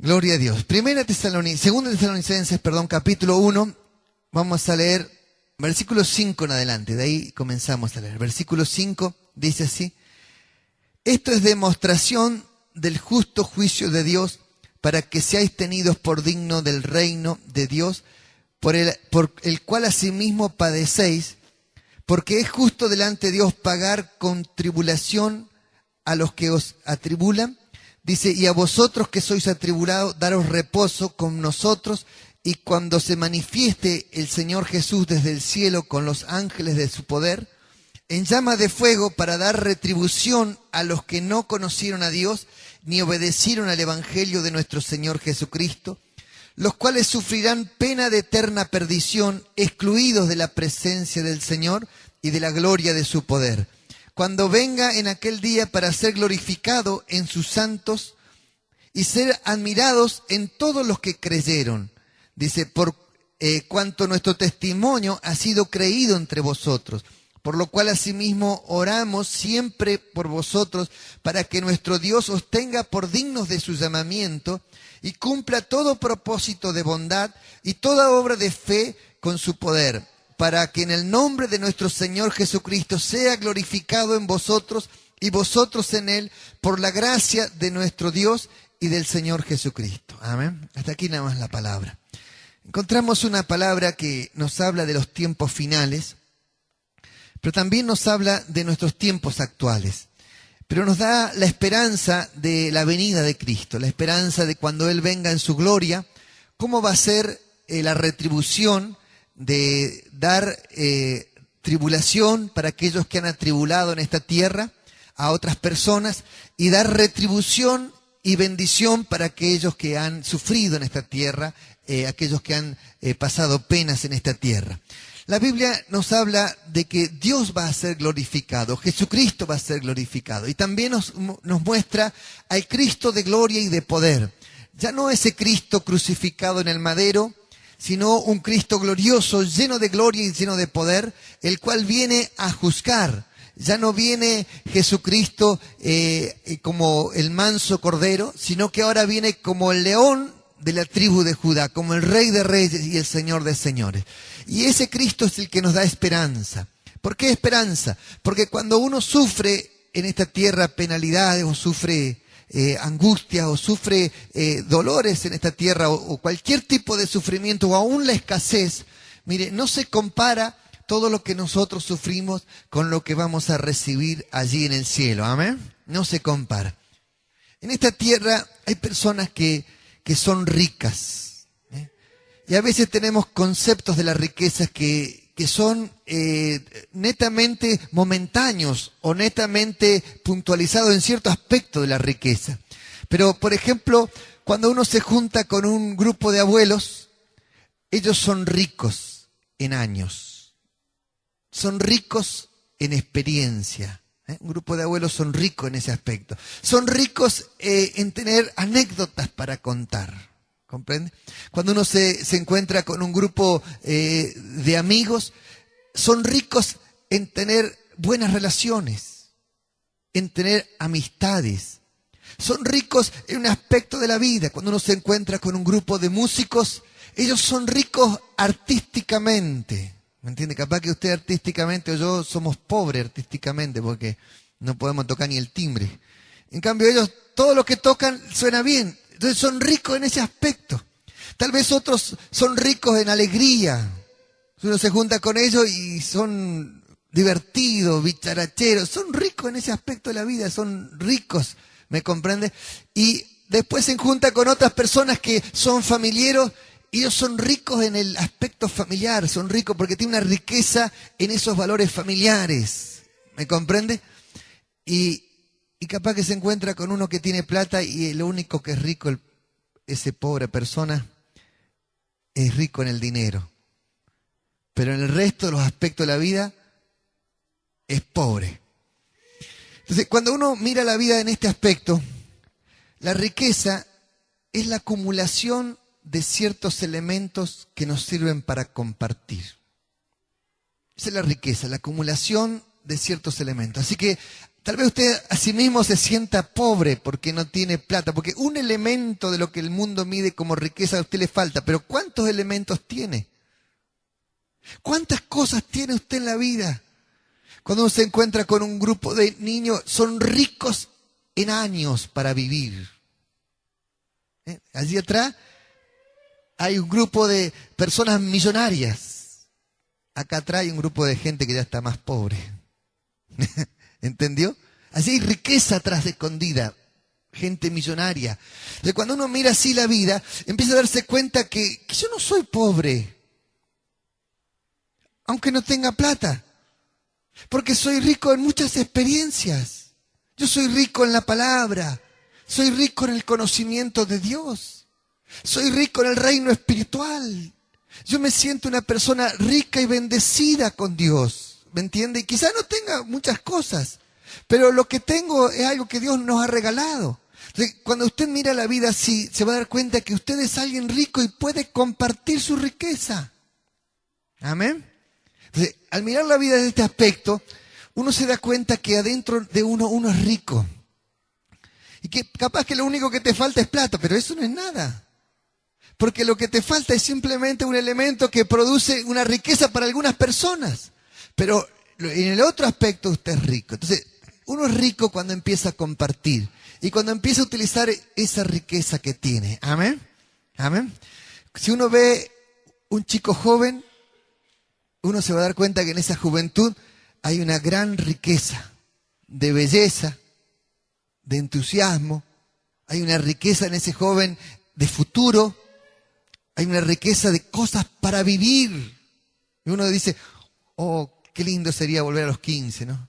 Gloria a Dios. Segunda Tesalonicenses, capítulo 1. Vamos a leer versículo 5 en adelante. De ahí comenzamos a leer. Versículo 5 dice así: Esto es demostración del justo juicio de Dios, para que seáis tenidos por digno del reino de Dios, por el cual asimismo padecéis, porque es justo delante de Dios pagar con tribulación a los que os atribulan. Dice, y a vosotros que sois atribulados, daros reposo con nosotros, y cuando se manifieste el Señor Jesús desde el cielo con los ángeles de su poder, en llama de fuego, para dar retribución a los que no conocieron a Dios, ni obedecieron al Evangelio de nuestro Señor Jesucristo, los cuales sufrirán pena de eterna perdición, excluidos de la presencia del Señor y de la gloria de su poder, cuando venga en aquel día para ser glorificado en sus santos y ser admirados en todos los que creyeron. Dice, por cuanto nuestro testimonio ha sido creído entre vosotros, por lo cual asimismo oramos siempre por vosotros, para que nuestro Dios os tenga por dignos de su llamamiento y cumpla todo propósito de bondad y toda obra de fe con su poder, para que en el nombre de nuestro Señor Jesucristo sea glorificado en vosotros y vosotros en Él, por la gracia de nuestro Dios y del Señor Jesucristo. Amén. Hasta aquí nada más la palabra. Encontramos una palabra que nos habla de los tiempos finales, pero también nos habla de nuestros tiempos actuales. Pero nos da la esperanza de la venida de Cristo, la esperanza de cuando Él venga en su gloria, cómo va a ser la retribución de dar tribulación para aquellos que han atribulado en esta tierra a otras personas, y dar retribución y bendición para aquellos que han sufrido en esta tierra, aquellos que han pasado penas en esta tierra. La Biblia nos habla de que Dios va a ser glorificado, Jesucristo va a ser glorificado, y también nos muestra al Cristo de gloria y de poder. Ya no ese Cristo crucificado en el madero, sino un Cristo glorioso, lleno de gloria y lleno de poder, el cual viene a juzgar. Ya no viene Jesucristo como el manso cordero, sino que ahora viene como el león de la tribu de Judá, como el Rey de Reyes y el Señor de Señores. Y ese Cristo es el que nos da esperanza. ¿Por qué esperanza? Porque cuando uno sufre en esta tierra penalidades, o sufre angustias, o sufre dolores en esta tierra, o cualquier tipo de sufrimiento, o aún la escasez, mire, no se compara todo lo que nosotros sufrimos con lo que vamos a recibir allí en el cielo. Amén. No se compara. En esta tierra hay personas que son ricas, y a veces tenemos conceptos de las riquezas que son netamente momentáneos o netamente puntualizados en cierto aspecto de la riqueza. Pero, por ejemplo, cuando uno se junta con un grupo de abuelos, ellos son ricos en años, son ricos en experiencia. Un grupo de abuelos son ricos en ese aspecto. Son ricos en tener anécdotas para contar. ¿Comprende? Cuando uno se encuentra con un grupo de amigos, son ricos en tener buenas relaciones, en tener amistades. Son ricos en un aspecto de la vida. Cuando uno se encuentra con un grupo de músicos, ellos son ricos artísticamente. ¿Me entiende? Capaz que usted artísticamente o yo somos pobres artísticamente porque no podemos tocar ni el timbre. En cambio ellos, todo lo que tocan suena bien. Entonces son ricos en ese aspecto. Tal vez otros son ricos en alegría. Uno se junta con ellos y son divertidos, bicharacheros. Son ricos en ese aspecto de la vida, son ricos, ¿me comprende? Y después se junta con otras personas que son familiares. Ellos son ricos en el aspecto familiar, son ricos porque tienen una riqueza en esos valores familiares, ¿me comprende? Y capaz que se encuentra con uno que tiene plata y lo único que es rico, ese pobre persona, es rico en el dinero. Pero en el resto de los aspectos de la vida, es pobre. Entonces, cuando uno mira la vida en este aspecto, la riqueza es la acumulación de ciertos elementos que nos sirven para compartir. Esa es la riqueza, la acumulación de ciertos elementos. Así que Tal vez usted a sí mismo se sienta pobre porque no tiene plata, porque un elemento de lo que el mundo mide como riqueza a usted le falta, pero ¿cuántos elementos tiene? ¿Cuántas cosas tiene usted en la vida? Cuando uno se encuentra con un grupo de niños, son ricos en años para vivir. Allí atrás hay un grupo de personas millonarias. Acá atrás hay un grupo de gente que ya está más pobre. ¿Entendió? Allí hay riqueza atrás escondida, gente millonaria. Entonces, cuando uno mira así la vida, empieza a darse cuenta que yo no soy pobre, aunque no tenga plata, porque soy rico en muchas experiencias. Yo soy rico en la palabra, soy rico en el conocimiento de Dios, soy rico en el reino espiritual. Yo me siento una persona rica y bendecida con Dios, ¿me entiende? Y quizás no tenga muchas cosas, pero lo que tengo es algo que Dios nos ha regalado. Entonces, cuando usted mira la vida así, se va a dar cuenta que usted es alguien rico y puede compartir su riqueza. Amén. Entonces, al mirar la vida desde este aspecto, uno se da cuenta que adentro de uno es rico. Y que capaz que lo único que te falta es plata, pero eso no es nada. Porque lo que te falta es simplemente un elemento que produce una riqueza para algunas personas. Pero en el otro aspecto usted es rico. Entonces, uno es rico cuando empieza a compartir y cuando empieza a utilizar esa riqueza que tiene. Amén. Amén. Si uno ve un chico joven, uno se va a dar cuenta que en esa juventud hay una gran riqueza de belleza, de entusiasmo. Hay una riqueza en ese joven de futuro. Hay una riqueza de cosas para vivir. Y uno dice, oh, qué lindo sería volver a los 15, ¿no?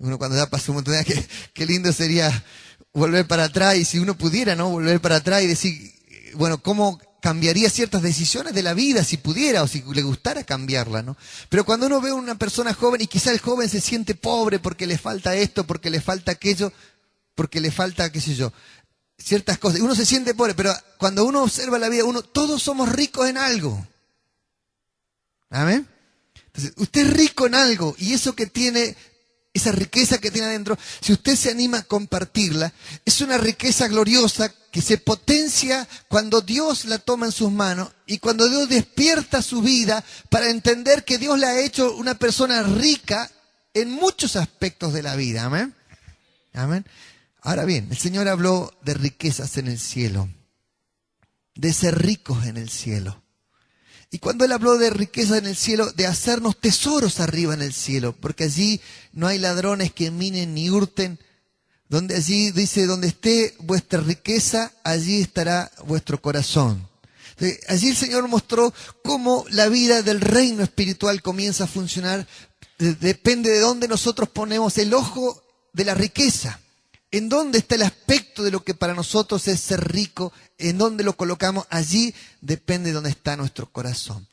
Uno cuando ya pasó un montón de años, qué lindo sería volver para atrás. Y si uno pudiera, ¿no? Volver para atrás y decir, bueno, ¿cómo cambiaría ciertas decisiones de la vida si pudiera o si le gustara cambiarla, ¿no? Pero cuando uno ve a una persona joven y quizá el joven se siente pobre porque le falta esto, porque le falta aquello, porque le falta, qué sé yo, ciertas cosas. Uno se siente pobre, pero cuando uno observa la vida, todos somos ricos en algo. ¿Amén? Entonces, usted es rico en algo y eso que tiene, esa riqueza que tiene adentro, si usted se anima a compartirla, es una riqueza gloriosa que se potencia cuando Dios la toma en sus manos y cuando Dios despierta su vida para entender que Dios la ha hecho una persona rica en muchos aspectos de la vida. Amén. Amén. Ahora bien, el Señor habló de riquezas en el cielo, de ser ricos en el cielo. Y cuando Él habló de riquezas en el cielo, de hacernos tesoros arriba en el cielo, porque allí no hay ladrones que minen ni hurten, donde allí dice, donde esté vuestra riqueza, allí estará vuestro corazón. Entonces, allí el Señor mostró cómo la vida del reino espiritual comienza a funcionar, depende de dónde nosotros ponemos el ojo de la riqueza. ¿En dónde está el aspecto de lo que para nosotros es ser rico? ¿En dónde lo colocamos? Allí depende de dónde está nuestro corazón.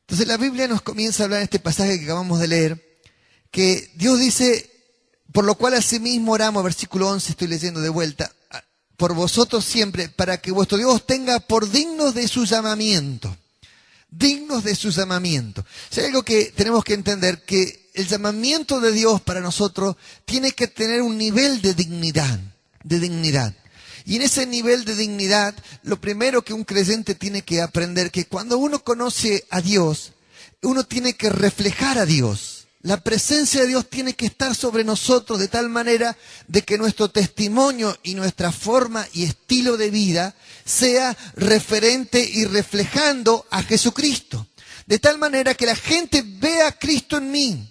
Entonces la Biblia nos comienza a hablar en este pasaje que acabamos de leer, que Dios dice, por lo cual asimismo oramos, versículo 11, estoy leyendo de vuelta, por vosotros siempre, para que vuestro Dios os tenga por dignos de su llamamiento. Dignos de su llamamiento. Si hay algo que tenemos que entender, que el llamamiento de Dios para nosotros tiene que tener un nivel de dignidad, Y en ese nivel de dignidad, lo primero que un creyente tiene que aprender, que cuando uno conoce a Dios, uno tiene que reflejar a Dios. La presencia de Dios tiene que estar sobre nosotros de tal manera de que nuestro testimonio y nuestra forma y estilo de vida sea referente y reflejando a Jesucristo. De tal manera que la gente vea a Cristo en mí.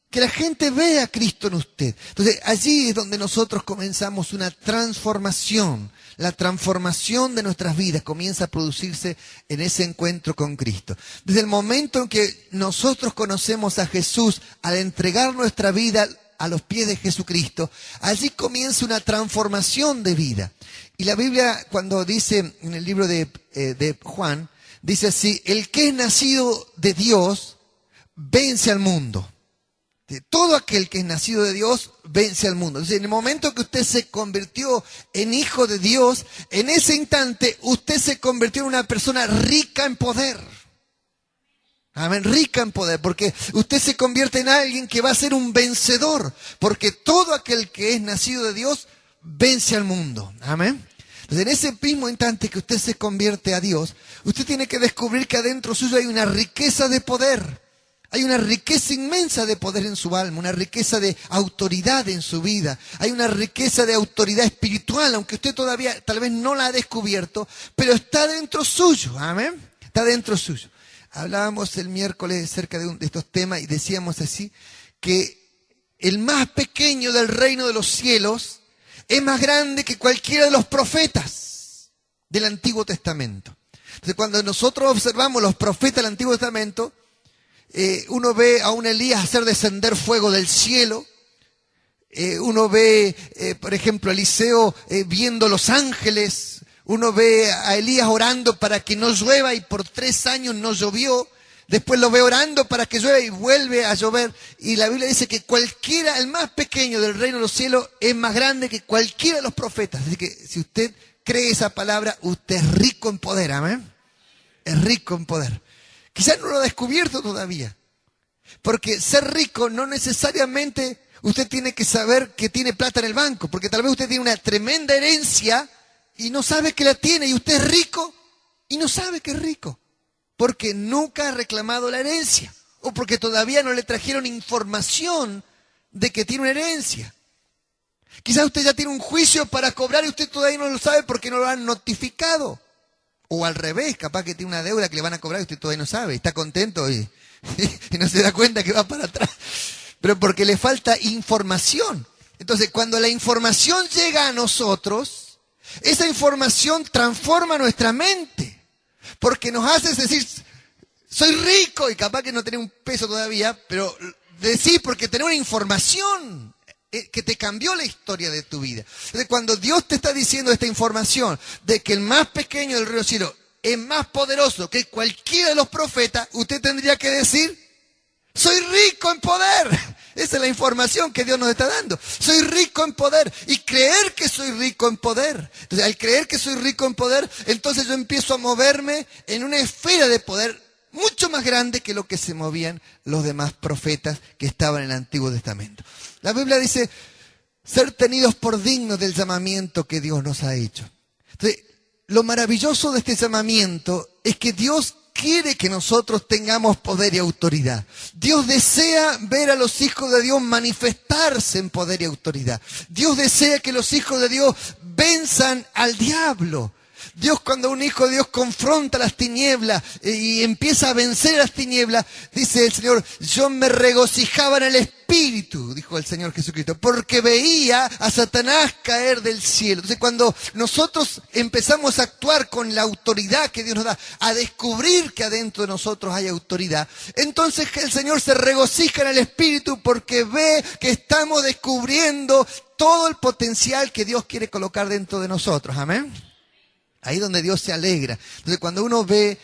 Que la gente vea a Cristo en usted. Entonces, allí es donde nosotros comenzamos una transformación. La transformación de nuestras vidas comienza a producirse en ese encuentro con Cristo. Desde el momento en que nosotros conocemos a Jesús, al entregar nuestra vida a los pies de Jesucristo, allí comienza una transformación de vida. Y la Biblia, cuando dice en el libro de Juan, dice así, el que es nacido de Dios, vence al mundo. Todo aquel que es nacido de Dios vence al mundo. Entonces, en el momento que usted se convirtió en hijo de Dios, en ese instante usted se convirtió en una persona rica en poder. Amén, rica en poder, porque usted se convierte en alguien que va a ser un vencedor, porque todo aquel que es nacido de Dios vence al mundo. Amén. Entonces, en ese mismo instante que usted se convierte a Dios, usted tiene que descubrir que adentro suyo hay una riqueza de poder. Hay una riqueza inmensa de poder en su alma, una riqueza de autoridad en su vida. Hay una riqueza de autoridad espiritual, aunque usted todavía tal vez no la ha descubierto, pero está dentro suyo. Amén. Está dentro suyo. Hablábamos el miércoles acerca de estos temas y decíamos así, que el más pequeño del reino de los cielos es más grande que cualquiera de los profetas del Antiguo Testamento. Entonces, cuando nosotros observamos los profetas del Antiguo Testamento, uno ve a un Elías hacer descender fuego del cielo. Uno ve, por ejemplo, a Eliseo viendo los ángeles. Uno ve a Elías orando para que no llueva y por 3 años no llovió. Después lo ve orando para que llueva y vuelve a llover. Y la Biblia dice que cualquiera, el más pequeño del reino de los cielos, es más grande que cualquiera de los profetas. Así que si usted cree esa palabra, usted es rico en poder. Amén. Es rico en poder. Quizás no lo ha descubierto todavía. Porque ser rico no necesariamente usted tiene que saber que tiene plata en el banco. Porque tal vez usted tiene una tremenda herencia y no sabe que la tiene. Y usted es rico y no sabe que es rico. Porque nunca ha reclamado la herencia. O porque todavía no le trajeron información de que tiene una herencia. Quizás usted ya tiene un juicio para cobrar y usted todavía no lo sabe porque no lo han notificado. O al revés, capaz que tiene una deuda que le van a cobrar y usted todavía no sabe. Está contento y no se da cuenta que va para atrás. Pero porque le falta información. Entonces, cuando la información llega a nosotros, esa información transforma nuestra mente. Porque nos hace decir, soy rico, y capaz que no tenés un peso todavía, pero decir porque tenés una información que te cambió la historia de tu vida. Entonces, cuando Dios te está diciendo esta información de que el más pequeño del río cielo es más poderoso que cualquiera de los profetas, usted tendría que decir, soy rico en poder. Esa es la información que Dios nos está dando. Soy rico en poder y creer que soy rico en poder. Entonces, al creer que soy rico en poder, entonces yo empiezo a moverme en una esfera de poder mucho más grande que lo que se movían los demás profetas que estaban en el Antiguo Testamento. La Biblia dice, ser tenidos por dignos del llamamiento que Dios nos ha hecho. Entonces, lo maravilloso de este llamamiento es que Dios quiere que nosotros tengamos poder y autoridad. Dios desea ver a los hijos de Dios manifestarse en poder y autoridad. Dios desea que los hijos de Dios venzan al diablo. Dios, cuando un hijo de Dios confronta las tinieblas y empieza a vencer las tinieblas, dice el Señor, yo me regocijaba en el Espíritu, dijo el Señor Jesucristo, porque veía a Satanás caer del cielo. Entonces, cuando nosotros empezamos a actuar con la autoridad que Dios nos da, a descubrir que adentro de nosotros hay autoridad, entonces el Señor se regocija en el Espíritu porque ve que estamos descubriendo todo el potencial que Dios quiere colocar dentro de nosotros. Amén. Ahí donde Dios se alegra. Entonces, cuando uno ve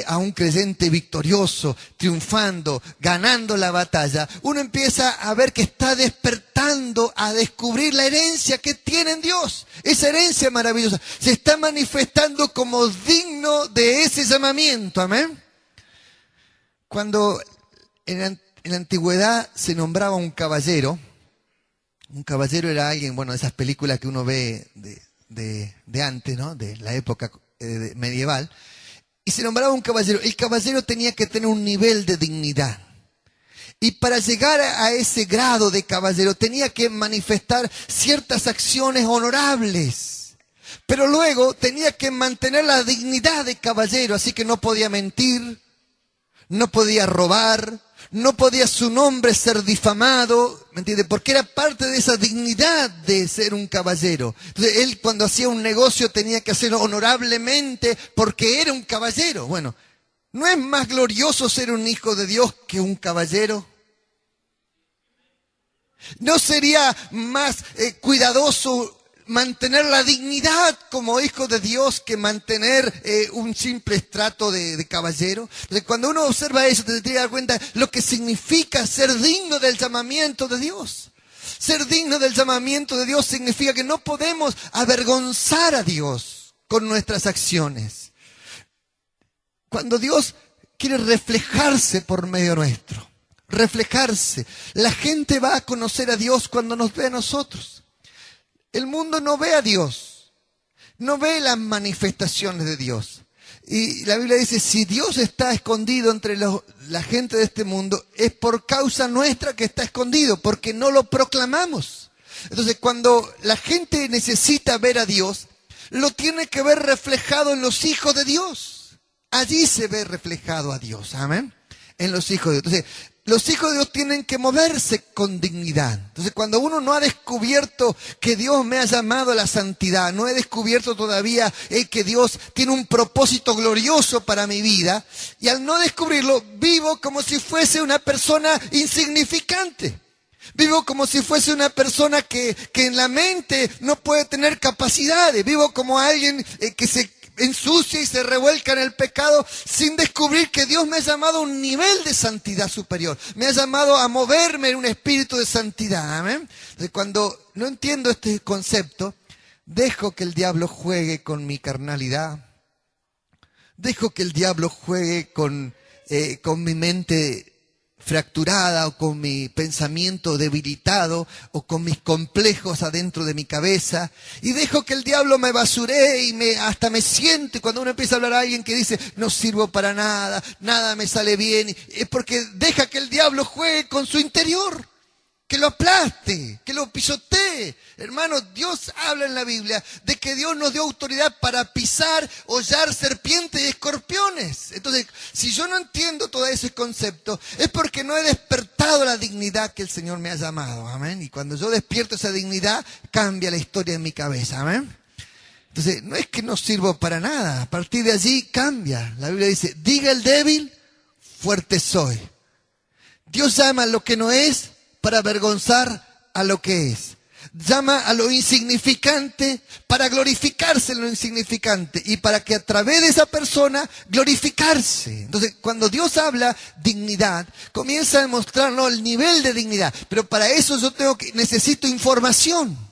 a un creyente victorioso, triunfando, ganando la batalla, uno empieza a ver que está despertando a descubrir la herencia que tiene en Dios. Esa herencia maravillosa se está manifestando como digno de ese llamamiento. Amén. Cuando en la antigüedad se nombraba un caballero era alguien, bueno, de esas películas que uno ve de antes, ¿no? De la época medieval, y se nombraba un caballero. El caballero tenía que tener un nivel de dignidad. Y para llegar a ese grado de caballero tenía que manifestar ciertas acciones honorables. Pero luego tenía que mantener la dignidad de caballero, así que no podía mentir, no podía robar, no podía su nombre ser difamado, ¿me entiende? Porque era parte de esa dignidad de ser un caballero. Entonces, él cuando hacía un negocio tenía que hacerlo honorablemente porque era un caballero. Bueno, ¿no es más glorioso ser un hijo de Dios que un caballero? ¿No sería más cuidadoso mantener la dignidad como hijo de Dios que mantener un simple estrato de caballero? Entonces, cuando uno observa eso, te tienes que dar cuenta lo que significa ser digno del llamamiento de Dios. Ser digno del llamamiento de Dios significa que no podemos avergonzar a Dios con nuestras acciones. Cuando Dios quiere reflejarse por medio nuestro. Reflejarse. La gente va a conocer a Dios cuando nos ve a nosotros. El mundo no ve a Dios. No ve las manifestaciones de Dios. Y la Biblia dice, si Dios está escondido entre la gente de este mundo, es por causa nuestra que está escondido, porque no lo proclamamos. Entonces, cuando la gente necesita ver a Dios, lo tiene que ver reflejado en los hijos de Dios. Allí se ve reflejado a Dios, amén, en los hijos de Dios. Entonces, los hijos de Dios tienen que moverse con dignidad. Entonces, cuando uno no ha descubierto que Dios me ha llamado a la santidad, no he descubierto todavía que Dios tiene un propósito glorioso para mi vida, y al no descubrirlo, vivo como si fuese una persona insignificante. Vivo como si fuese una persona que en la mente no puede tener capacidades. Vivo como alguien que se ensucia y se revuelca en el pecado sin descubrir que Dios me ha llamado a un nivel de santidad superior. Me ha llamado a moverme en un espíritu de santidad. ¿Amén? Entonces, cuando no entiendo este concepto, dejo que el diablo juegue con mi carnalidad. Dejo que el diablo juegue con mi mente fracturada, o con mi pensamiento debilitado, o con mis complejos adentro de mi cabeza, y dejo que el diablo me basuree y hasta me siento. Y cuando uno empieza a hablar a alguien que dice, no sirvo para nada, nada me sale bien, es porque deja que el diablo juegue con su interior, que lo aplaste, que lo pisotee. Hermano, Dios habla en la Biblia de que Dios nos dio autoridad para pisar, hollar serpientes y escorpiones. Entonces, si yo no entiendo todo ese concepto, es porque no he despertado la dignidad que el Señor me ha llamado. Amén. Y cuando yo despierto esa dignidad, cambia la historia en mi cabeza. Amén. Entonces, no es que no sirvo para nada. A partir de allí cambia. La Biblia dice, diga el débil, fuerte soy. Dios llama a lo que no es para avergonzar a lo que es. Llama a lo insignificante para glorificarse en lo insignificante y para que a través de esa persona glorificarse. Entonces, cuando Dios habla dignidad, comienza a demostrarnos el nivel de dignidad. Pero para eso yo necesito información.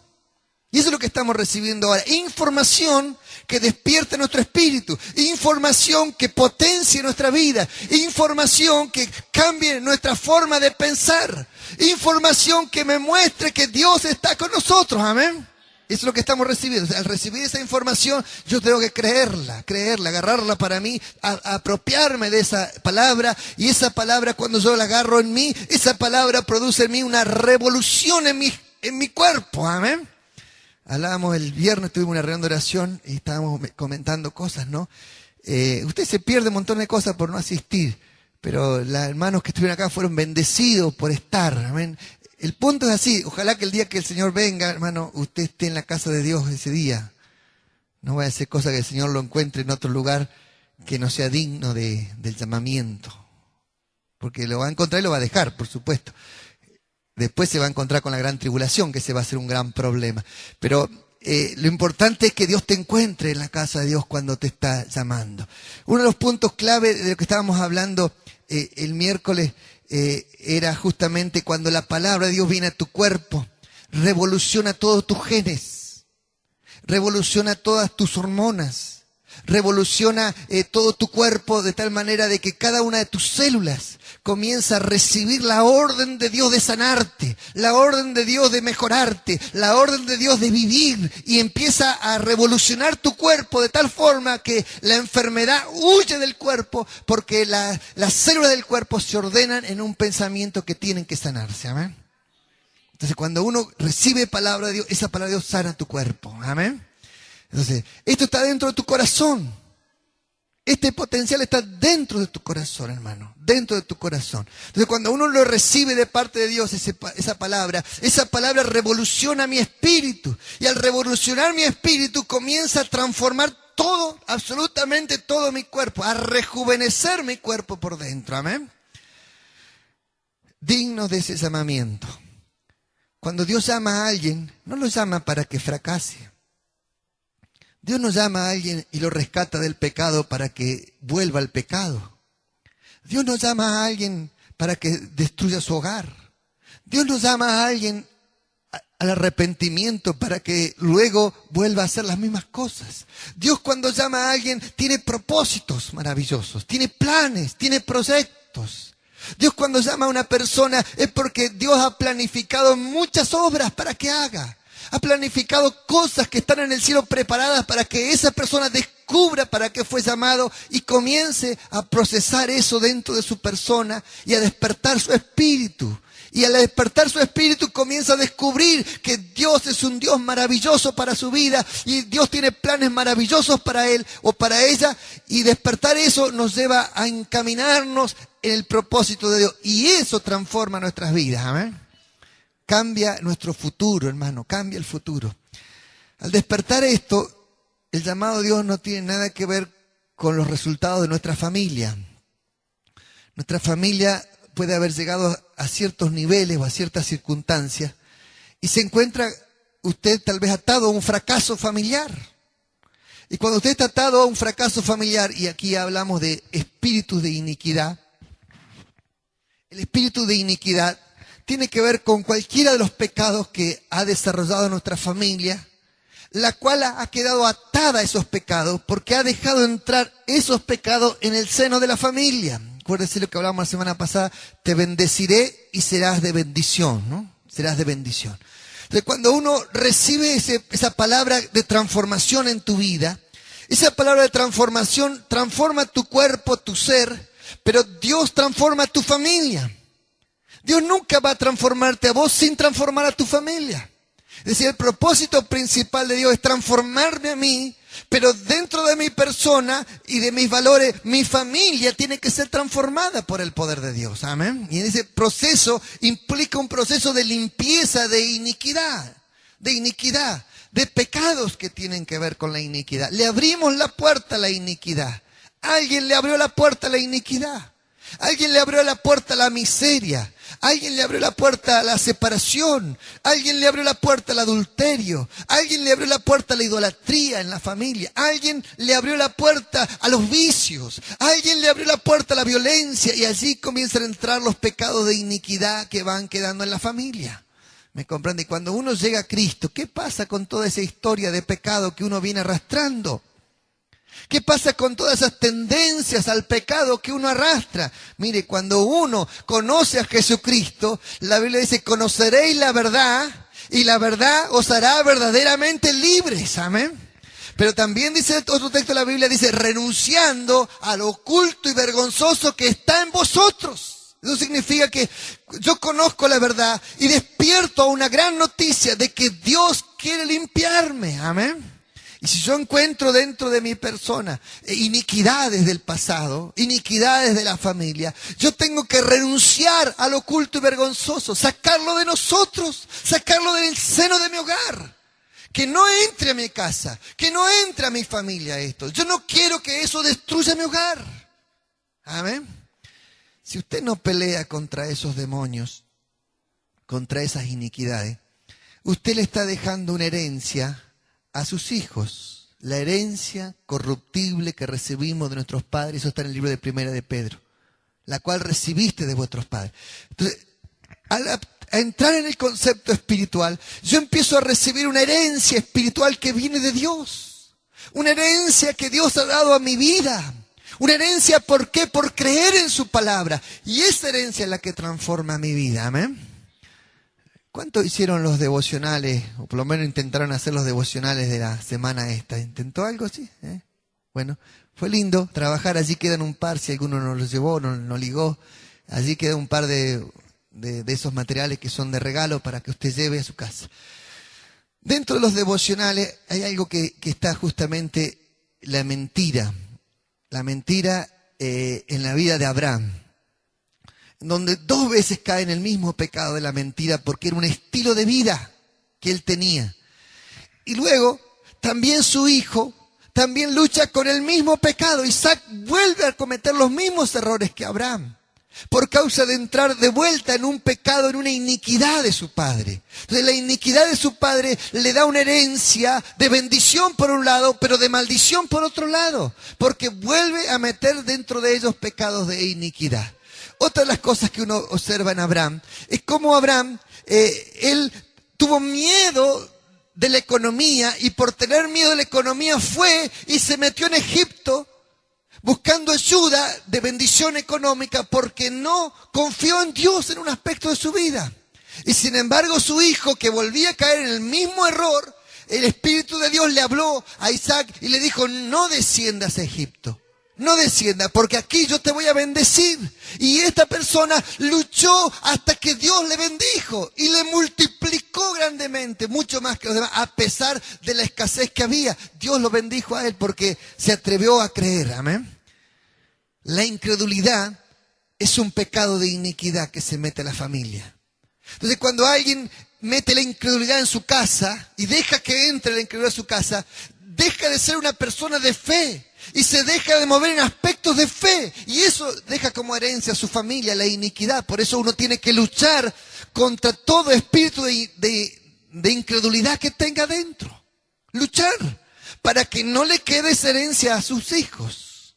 Y eso es lo que estamos recibiendo ahora. Información que despierte nuestro espíritu. Información que potencie nuestra vida. Información que cambie nuestra forma de pensar. Información que me muestre que Dios está con nosotros. Amén. Eso es lo que estamos recibiendo. Al recibir esa información, yo tengo que creerla, agarrarla para mí, apropiarme de esa palabra. Y esa palabra, cuando yo la agarro en mí, esa palabra produce en mí una revolución en mi cuerpo. Amén. Hablábamos el viernes, tuvimos una reunión de oración y estábamos comentando cosas, ¿no? Usted se pierde un montón de cosas por no asistir, pero los hermanos que estuvieron acá fueron bendecidos por estar, amén. El punto es así, ojalá que el día que el Señor venga, hermano, usted esté en la casa de Dios ese día. No vaya a ser cosa que el Señor lo encuentre en otro lugar que no sea digno del llamamiento. Porque lo va a encontrar y lo va a dejar, por supuesto. Después se va a encontrar con la gran tribulación, que ese va a ser un gran problema. Pero lo importante es que Dios te encuentre en la casa de Dios cuando te está llamando. Uno de los puntos clave de lo que estábamos hablando el miércoles era justamente cuando la palabra de Dios viene a tu cuerpo, revoluciona todos tus genes, revoluciona todas tus hormonas, revoluciona todo tu cuerpo de tal manera de que cada una de tus células comienza a recibir la orden de Dios de sanarte, la orden de Dios de mejorarte, la orden de Dios de vivir, y empieza a revolucionar tu cuerpo de tal forma que la enfermedad huye del cuerpo porque las células del cuerpo se ordenan en un pensamiento que tienen que sanarse. Amén. Entonces, cuando uno recibe palabra de Dios, esa palabra de Dios sana tu cuerpo. Amén. Entonces, esto está dentro de tu corazón. Este potencial está dentro de tu corazón, hermano. Dentro de tu corazón. Entonces, cuando uno lo recibe de parte de Dios, esa palabra revoluciona mi espíritu. Y al revolucionar mi espíritu, comienza a transformar todo, absolutamente todo mi cuerpo. A rejuvenecer mi cuerpo por dentro. Amén. Dignos de ese llamamiento. Cuando Dios llama a alguien, no lo llama para que fracase. Dios no llama a alguien y lo rescata del pecado para que vuelva al pecado. Dios no llama a alguien para que destruya su hogar. Dios no llama a alguien al arrepentimiento para que luego vuelva a hacer las mismas cosas. Dios, cuando llama a alguien, tiene propósitos maravillosos, tiene planes, tiene proyectos. Dios, cuando llama a una persona, es porque Dios ha planificado muchas obras para que haga. Ha planificado cosas que están en el cielo preparadas para que esa persona descubra para qué fue llamado y comience a procesar eso dentro de su persona y a despertar su espíritu. Y al despertar su espíritu comienza a descubrir que Dios es un Dios maravilloso para su vida y Dios tiene planes maravillosos para él o para ella, y despertar eso nos lleva a encaminarnos en el propósito de Dios y eso transforma nuestras vidas. Amén. Cambia nuestro futuro, hermano, cambia el futuro. Al despertar esto, el llamado de Dios no tiene nada que ver con los resultados de nuestra familia. Nuestra familia puede haber llegado a ciertos niveles o a ciertas circunstancias y se encuentra usted tal vez atado a un fracaso familiar. Y cuando usted está atado a un fracaso familiar, y aquí hablamos de espíritus de iniquidad, el espíritu de iniquidad tiene que ver con cualquiera de los pecados que ha desarrollado nuestra familia, la cual ha quedado atada a esos pecados porque ha dejado entrar esos pecados en el seno de la familia. Acuérdese lo que hablamos la semana pasada, te bendeciré y serás de bendición, ¿no? Serás de bendición. Entonces, cuando uno recibe esa palabra de transformación en tu vida, esa palabra de transformación transforma tu cuerpo, tu ser, pero Dios transforma tu familia. Dios nunca va a transformarte a vos sin transformar a tu familia. Es decir, el propósito principal de Dios es transformarme a mí, pero dentro de mi persona y de mis valores, mi familia tiene que ser transformada por el poder de Dios. Amén. Y ese proceso implica un proceso de limpieza de iniquidad, de pecados que tienen que ver con la iniquidad. Le abrimos la puerta a la iniquidad. Alguien le abrió la puerta a la iniquidad. Alguien le abrió la puerta a la miseria. Alguien le abrió la puerta a la separación. Alguien le abrió la puerta al adulterio. Alguien le abrió la puerta a la idolatría en la familia. Alguien le abrió la puerta a los vicios. Alguien le abrió la puerta a la violencia. Y allí comienzan a entrar los pecados de iniquidad que van quedando en la familia. ¿Me comprende? Y cuando uno llega a Cristo, ¿qué pasa con toda esa historia de pecado que uno viene arrastrando? ¿Qué pasa con todas esas tendencias al pecado que uno arrastra? Mire, cuando uno conoce a Jesucristo, la Biblia dice, conoceréis la verdad y la verdad os hará verdaderamente libres. Amén. Pero también dice otro texto de la Biblia, dice, renunciando a lo oculto y vergonzoso que está en vosotros. Eso significa que yo conozco la verdad y despierto a una gran noticia de que Dios quiere limpiarme. Amén. Y si yo encuentro dentro de mi persona iniquidades del pasado, iniquidades de la familia, yo tengo que renunciar al oculto y vergonzoso, sacarlo de nosotros, sacarlo del seno de mi hogar. Que no entre a mi casa, que no entre a mi familia esto. Yo no quiero que eso destruya mi hogar. Amén. Si usted no pelea contra esos demonios, contra esas iniquidades, usted le está dejando una herencia a sus hijos, la herencia corruptible que recibimos de nuestros padres. Eso está en el libro de Primera de Pedro, la cual recibiste de vuestros padres. Entonces, al entrar en el concepto espiritual, yo empiezo a recibir una herencia espiritual que viene de Dios, una herencia que Dios ha dado a mi vida, una herencia, ¿por qué? Por creer en su palabra, y esa herencia es la que transforma mi vida. Amén. ¿Cuánto hicieron los devocionales, o por lo menos intentaron hacer los devocionales de la semana esta? ¿Intentó algo así? Bueno, fue lindo trabajar. Allí quedan un par, si alguno no los llevó, no ligó. Allí queda un par de esos materiales que son de regalo para que usted lleve a su casa. Dentro de los devocionales hay algo que está justamente la mentira. La mentira en la vida de Abraham, donde 2 veces cae en el mismo pecado de la mentira porque era un estilo de vida que él tenía. Y luego también su hijo también lucha con el mismo pecado. Isaac vuelve a cometer los mismos errores que Abraham por causa de entrar de vuelta en un pecado, en una iniquidad de su padre. Entonces la iniquidad de su padre le da una herencia de bendición por un lado, pero de maldición por otro lado, porque vuelve a meter dentro de ellos pecados de iniquidad. Otra de las cosas que uno observa en Abraham es cómo Abraham, él tuvo miedo de la economía y por tener miedo de la economía fue y se metió en Egipto buscando ayuda de bendición económica porque no confió en Dios en un aspecto de su vida. Y sin embargo su hijo, que volvía a caer en el mismo error, el Espíritu de Dios le habló a Isaac y le dijo: no desciendas a Egipto, no desciendas, porque aquí yo te voy a bendecir. Y esta persona luchó hasta que Dios le bendijo y le multiplicó grandemente, mucho más que los demás, a pesar de la escasez que había. Dios lo bendijo a él porque se atrevió a creer. Amén. La incredulidad es un pecado de iniquidad que se mete a la familia. Entonces, cuando alguien mete la incredulidad en su casa y deja que entre la incredulidad en su casa, deja de ser una persona de fe y se deja de mover en aspectos de fe. Y eso deja como herencia a su familia la iniquidad. Por eso uno tiene que luchar contra todo espíritu de incredulidad que tenga dentro. Luchar para que no le quede esa herencia a sus hijos.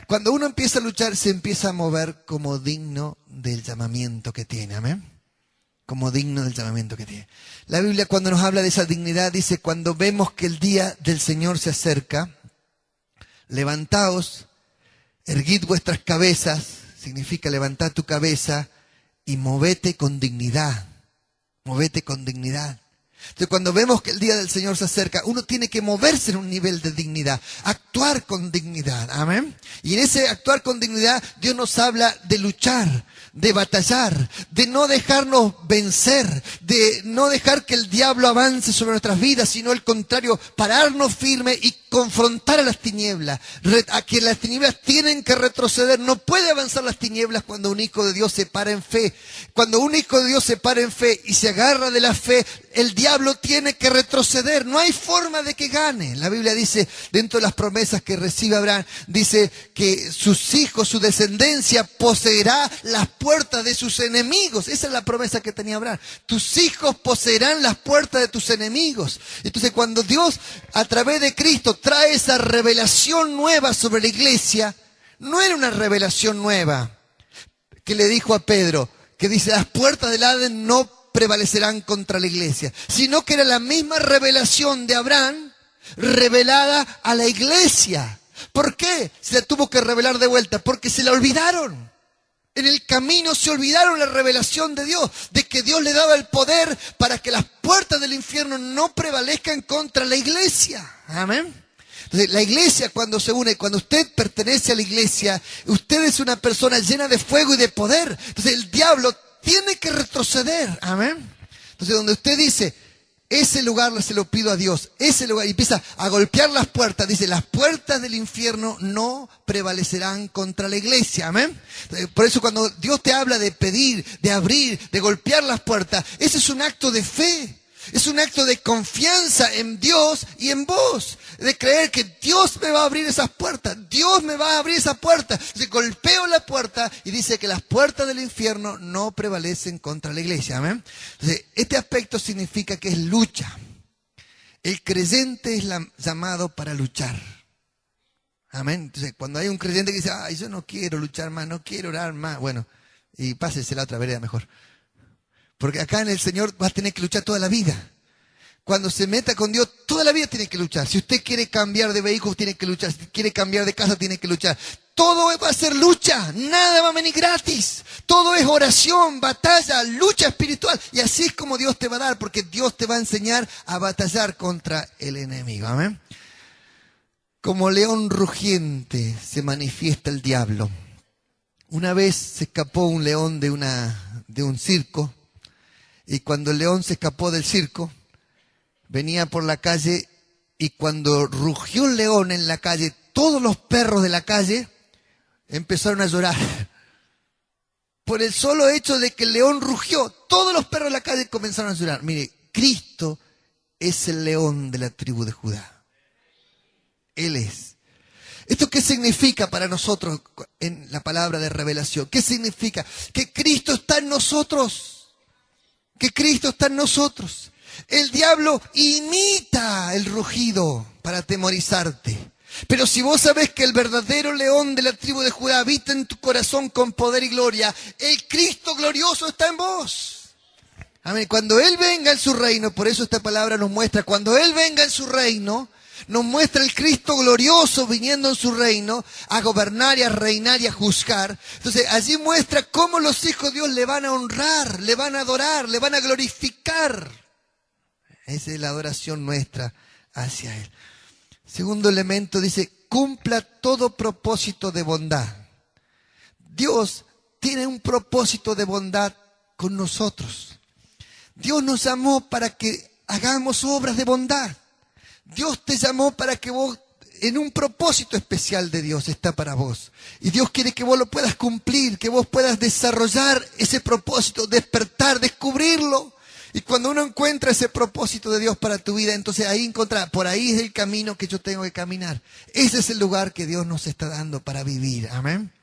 Cuando uno empieza a luchar, se empieza a mover como digno del llamamiento que tiene. Amén. Como digno del llamamiento que tiene. La Biblia, cuando nos habla de esa dignidad, dice: cuando vemos que el día del Señor se acerca, levantaos, erguid vuestras cabezas, significa levantar tu cabeza y movete con dignidad. Movete con dignidad. Entonces, cuando vemos que el día del Señor se acerca, uno tiene que moverse en un nivel de dignidad, actuar con dignidad. Amén. Y en ese actuar con dignidad, Dios nos habla de luchar, de batallar, de no dejarnos vencer, de no dejar que el diablo avance sobre nuestras vidas, sino al contrario, pararnos firme y confrontar a las tinieblas, a que las tinieblas tienen que retroceder. No puede avanzar las tinieblas cuando un hijo de Dios se para en fe. Cuando un hijo de Dios se para en fe y se agarra de la fe, el diablo tiene que retroceder. No hay forma de que gane. La Biblia dice, dentro de las promesas que recibe Abraham, dice que sus hijos, su descendencia, poseerá las puertas de sus enemigos. Esa es la promesa que tenía Abraham. Tus hijos poseerán las puertas de tus enemigos. Entonces, cuando Dios, a través de Cristo, trae esa revelación nueva sobre la iglesia, no era una revelación nueva que le dijo a Pedro, que dice: las puertas del Hades no prevalecerán contra la iglesia, sino que era la misma revelación de Abraham revelada a la iglesia. ¿Por qué se la tuvo que revelar de vuelta? Porque se la olvidaron. En el camino se olvidaron la revelación de Dios, de que Dios le daba el poder para que las puertas del infierno no prevalezcan contra la iglesia. Amén. Entonces, la iglesia, cuando se une, cuando usted pertenece a la iglesia, usted es una persona llena de fuego y de poder. Entonces, el diablo tiene que retroceder. Amén. Entonces, donde usted dice: ese lugar se lo pido a Dios, ese lugar, y empieza a golpear las puertas, dice: las puertas del infierno no prevalecerán contra la iglesia. Amén. Por eso, cuando Dios te habla de pedir, de abrir, de golpear las puertas, ese es un acto de fe. Es un acto de confianza en Dios y en vos. De creer que Dios me va a abrir esas puertas. Dios me va a abrir esa puerta. Entonces, golpeo la puerta y dice que las puertas del infierno no prevalecen contra la iglesia. Amén. Entonces, este aspecto significa que es lucha. El creyente es llamado para luchar. Amén. Entonces, cuando hay un creyente que dice: ay, yo no quiero luchar más, no quiero orar más. Bueno, y pásese la otra vereda mejor. Porque acá en el Señor vas a tener que luchar toda la vida. Cuando se meta con Dios, toda la vida tiene que luchar. Si usted quiere cambiar de vehículo, tiene que luchar. Si quiere cambiar de casa, tiene que luchar. Todo va a ser lucha. Nada va a venir gratis. Todo es oración, batalla, lucha espiritual. Y así es como Dios te va a dar, porque Dios te va a enseñar a batallar contra el enemigo. Amén. Como león rugiente se manifiesta el diablo. Una vez se escapó un león de un circo. Y cuando el león se escapó del circo, venía por la calle, y cuando rugió el león en la calle, todos los perros de la calle empezaron a llorar. Por el solo hecho de que el león rugió, todos los perros de la calle comenzaron a llorar. Mire, Cristo es el león de la tribu de Judá. Él es. ¿Esto qué significa para nosotros en la palabra de revelación? ¿Qué significa? Que Cristo está en nosotros. Que Cristo está en nosotros. El diablo imita el rugido para atemorizarte. Pero si vos sabés que el verdadero león de la tribu de Judá habita en tu corazón con poder y gloria, el Cristo glorioso está en vos. Amén. Cuando Él venga en su reino, por eso esta palabra nos muestra, cuando Él venga en su reino, nos muestra el Cristo glorioso viniendo en su reino a gobernar y a reinar y a juzgar. Entonces allí muestra cómo los hijos de Dios le van a honrar, le van a adorar, le van a glorificar. Esa es la adoración nuestra hacia Él. Segundo elemento dice, cumpla todo propósito de bondad. Dios tiene un propósito de bondad con nosotros. Dios nos llamó para que hagamos obras de bondad. Dios te llamó para que vos, en un propósito especial de Dios está para vos. Y Dios quiere que vos lo puedas cumplir, que vos puedas desarrollar ese propósito, despertar, descubrirlo. Y cuando uno encuentra ese propósito de Dios para tu vida, entonces ahí encontrar, por ahí es el camino que yo tengo que caminar. Ese es el lugar que Dios nos está dando para vivir. Amén.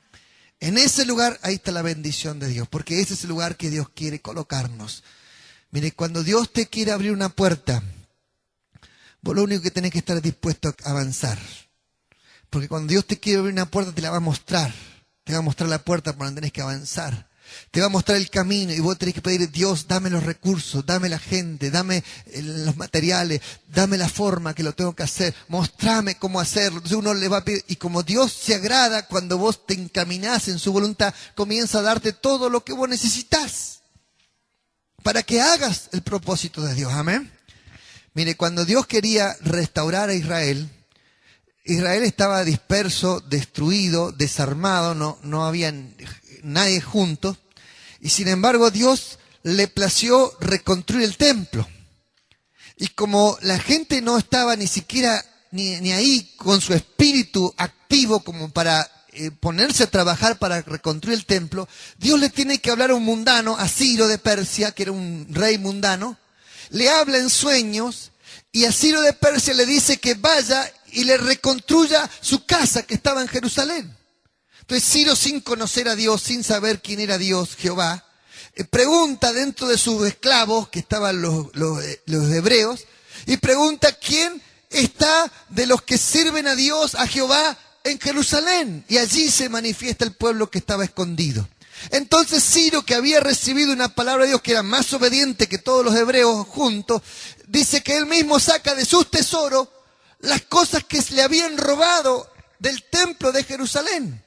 En ese lugar, ahí está la bendición de Dios, porque ese es el lugar que Dios quiere colocarnos. Mire, cuando Dios te quiere abrir una puerta, vos lo único que tenés que estar dispuesto a avanzar. Porque cuando Dios te quiere abrir una puerta, te la va a mostrar. Te va a mostrar la puerta por donde tenés que avanzar. Te va a mostrar el camino y vos tenés que pedir, Dios, dame los recursos, dame la gente, dame los materiales, dame la forma que lo tengo que hacer, mostrame cómo hacerlo. Entonces uno le va a pedir, y como Dios se agrada cuando vos te encaminás en su voluntad, comienza a darte todo lo que vos necesitas para que hagas el propósito de Dios. Amén. Mire, cuando Dios quería restaurar a Israel, Israel estaba disperso, destruido, desarmado, no había nadie junto. Y sin embargo Dios le plació reconstruir el templo. Y como la gente no estaba ni siquiera ni ahí con su espíritu activo como para ponerse a trabajar para reconstruir el templo, Dios le tiene que hablar a un mundano, a Ciro de Persia, que era un rey mundano, le habla en sueños y a Ciro de Persia le dice que vaya y le reconstruya su casa que estaba en Jerusalén. Entonces Ciro, sin conocer a Dios, sin saber quién era Dios, Jehová, pregunta dentro de sus esclavos, que estaban los hebreos, y pregunta quién está de los que sirven a Dios, a Jehová, en Jerusalén. Y allí se manifiesta el pueblo que estaba escondido. Entonces Ciro, que había recibido una palabra de Dios que era más obediente que todos los hebreos juntos, dice que él mismo saca de sus tesoros las cosas que le habían robado del templo de Jerusalén.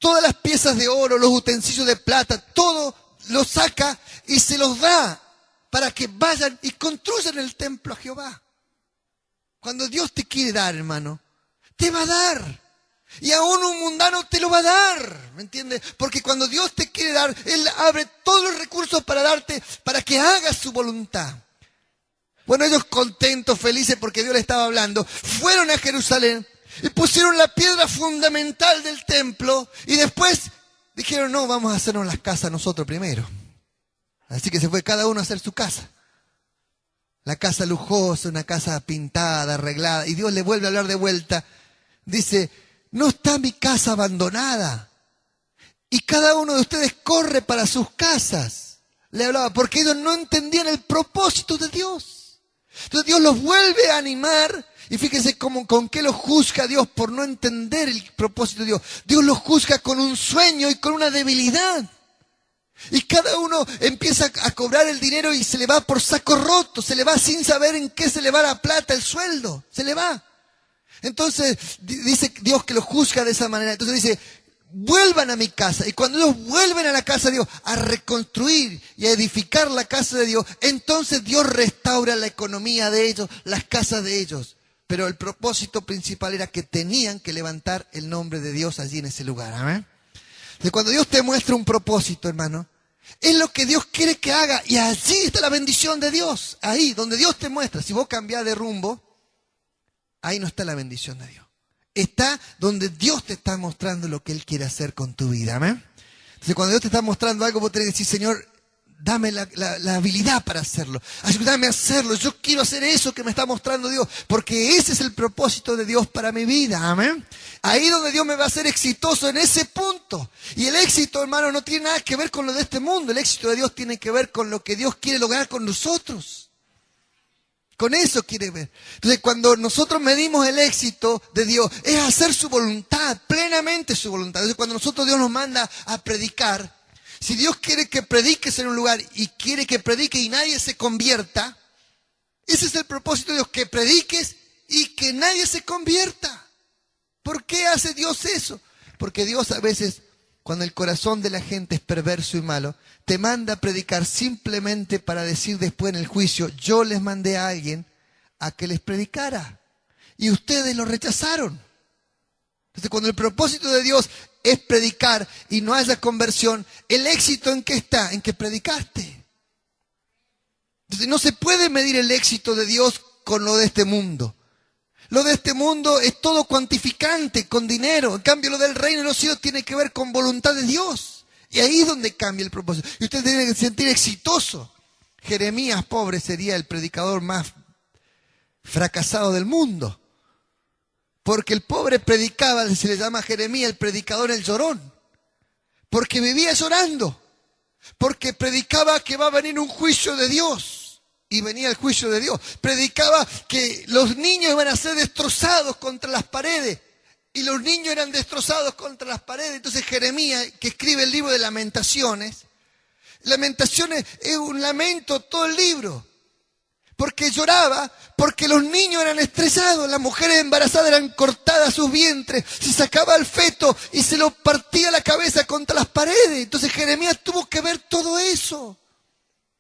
Todas las piezas de oro, los utensilios de plata, todo lo saca y se los da para que vayan y construyan el templo a Jehová. Cuando Dios te quiere dar, hermano, te va a dar. Y aún un mundano te lo va a dar, ¿me entiendes? Porque cuando Dios te quiere dar, Él abre todos los recursos para darte, para que hagas su voluntad. Bueno, ellos contentos, felices porque Dios les estaba hablando, fueron a Jerusalén y pusieron la piedra fundamental del templo y después dijeron, no, vamos a hacernos las casas nosotros primero. Así que se fue cada uno a hacer su casa. La casa lujosa, una casa pintada, arreglada. Y Dios le vuelve a hablar de vuelta. Dice, no está mi casa abandonada. Y cada uno de ustedes corre para sus casas. Le hablaba, porque ellos no entendían el propósito de Dios. Entonces Dios los vuelve a animar. Y fíjense con qué los juzga Dios por no entender el propósito de Dios. Dios los juzga con un sueño y con una debilidad. Y cada uno empieza a cobrar el dinero y se le va por saco roto. Se le va sin saber en qué se le va la plata, el sueldo. Se le va. Entonces dice Dios que los juzga de esa manera. Entonces dice, vuelvan a mi casa. Y cuando ellos vuelven a la casa de Dios a reconstruir y a edificar la casa de Dios, entonces Dios restaura la economía de ellos, las casas de ellos. Pero el propósito principal era que tenían que levantar el nombre de Dios allí en ese lugar. Amén. Entonces, cuando Dios te muestra un propósito, hermano, es lo que Dios quiere que haga. Y allí está la bendición de Dios. Ahí, donde Dios te muestra. Si vos cambiás de rumbo, ahí no está la bendición de Dios. Está donde Dios te está mostrando lo que Él quiere hacer con tu vida. Amén. Entonces, cuando Dios te está mostrando algo, vos tenés que decir, Señor, dame la habilidad para hacerlo. Ayúdame a hacerlo. Yo quiero hacer eso que me está mostrando Dios. Porque ese es el propósito de Dios para mi vida. Amén. Ahí donde Dios me va a hacer exitoso en ese punto. Y el éxito, hermano, no tiene nada que ver con lo de este mundo. El éxito de Dios tiene que ver con lo que Dios quiere lograr con nosotros. Con eso quiere ver. Entonces, cuando nosotros medimos el éxito de Dios, es hacer su voluntad, plenamente su voluntad. Entonces, cuando Dios nos manda a predicar, Si Dios quiere que prediques en un lugar y quiere que predique y nadie se convierta, ese es el propósito de Dios, que prediques y que nadie se convierta. ¿Por qué hace Dios eso? Porque Dios a veces, cuando el corazón de la gente es perverso y malo, te manda a predicar simplemente para decir después en el juicio, yo les mandé a alguien a que les predicara y ustedes lo rechazaron. Entonces, cuando el propósito de Dios es predicar y no haya conversión, ¿el éxito en qué está? En que predicaste. Entonces, no se puede medir el éxito de Dios con lo de este mundo. Lo de este mundo es todo cuantificante, con dinero. En cambio, lo del reino de los cielos tiene que ver con voluntad de Dios. Y ahí es donde cambia el propósito. Y usted tiene que sentir exitoso. Jeremías, pobre, sería el predicador más fracasado del mundo. Porque el pobre predicaba, se le llama a Jeremías el predicador, el llorón. Porque vivía llorando. Porque predicaba que va a venir un juicio de Dios. Y venía el juicio de Dios. Predicaba que los niños iban a ser destrozados contra las paredes. Y los niños eran destrozados contra las paredes. Entonces Jeremías, que escribe el libro de Lamentaciones, Lamentaciones es un lamento todo el libro. Porque lloraba, porque los niños eran estresados, las mujeres embarazadas eran cortadas sus vientres, se sacaba el feto y se lo partía la cabeza contra las paredes. Entonces Jeremías tuvo que ver todo eso.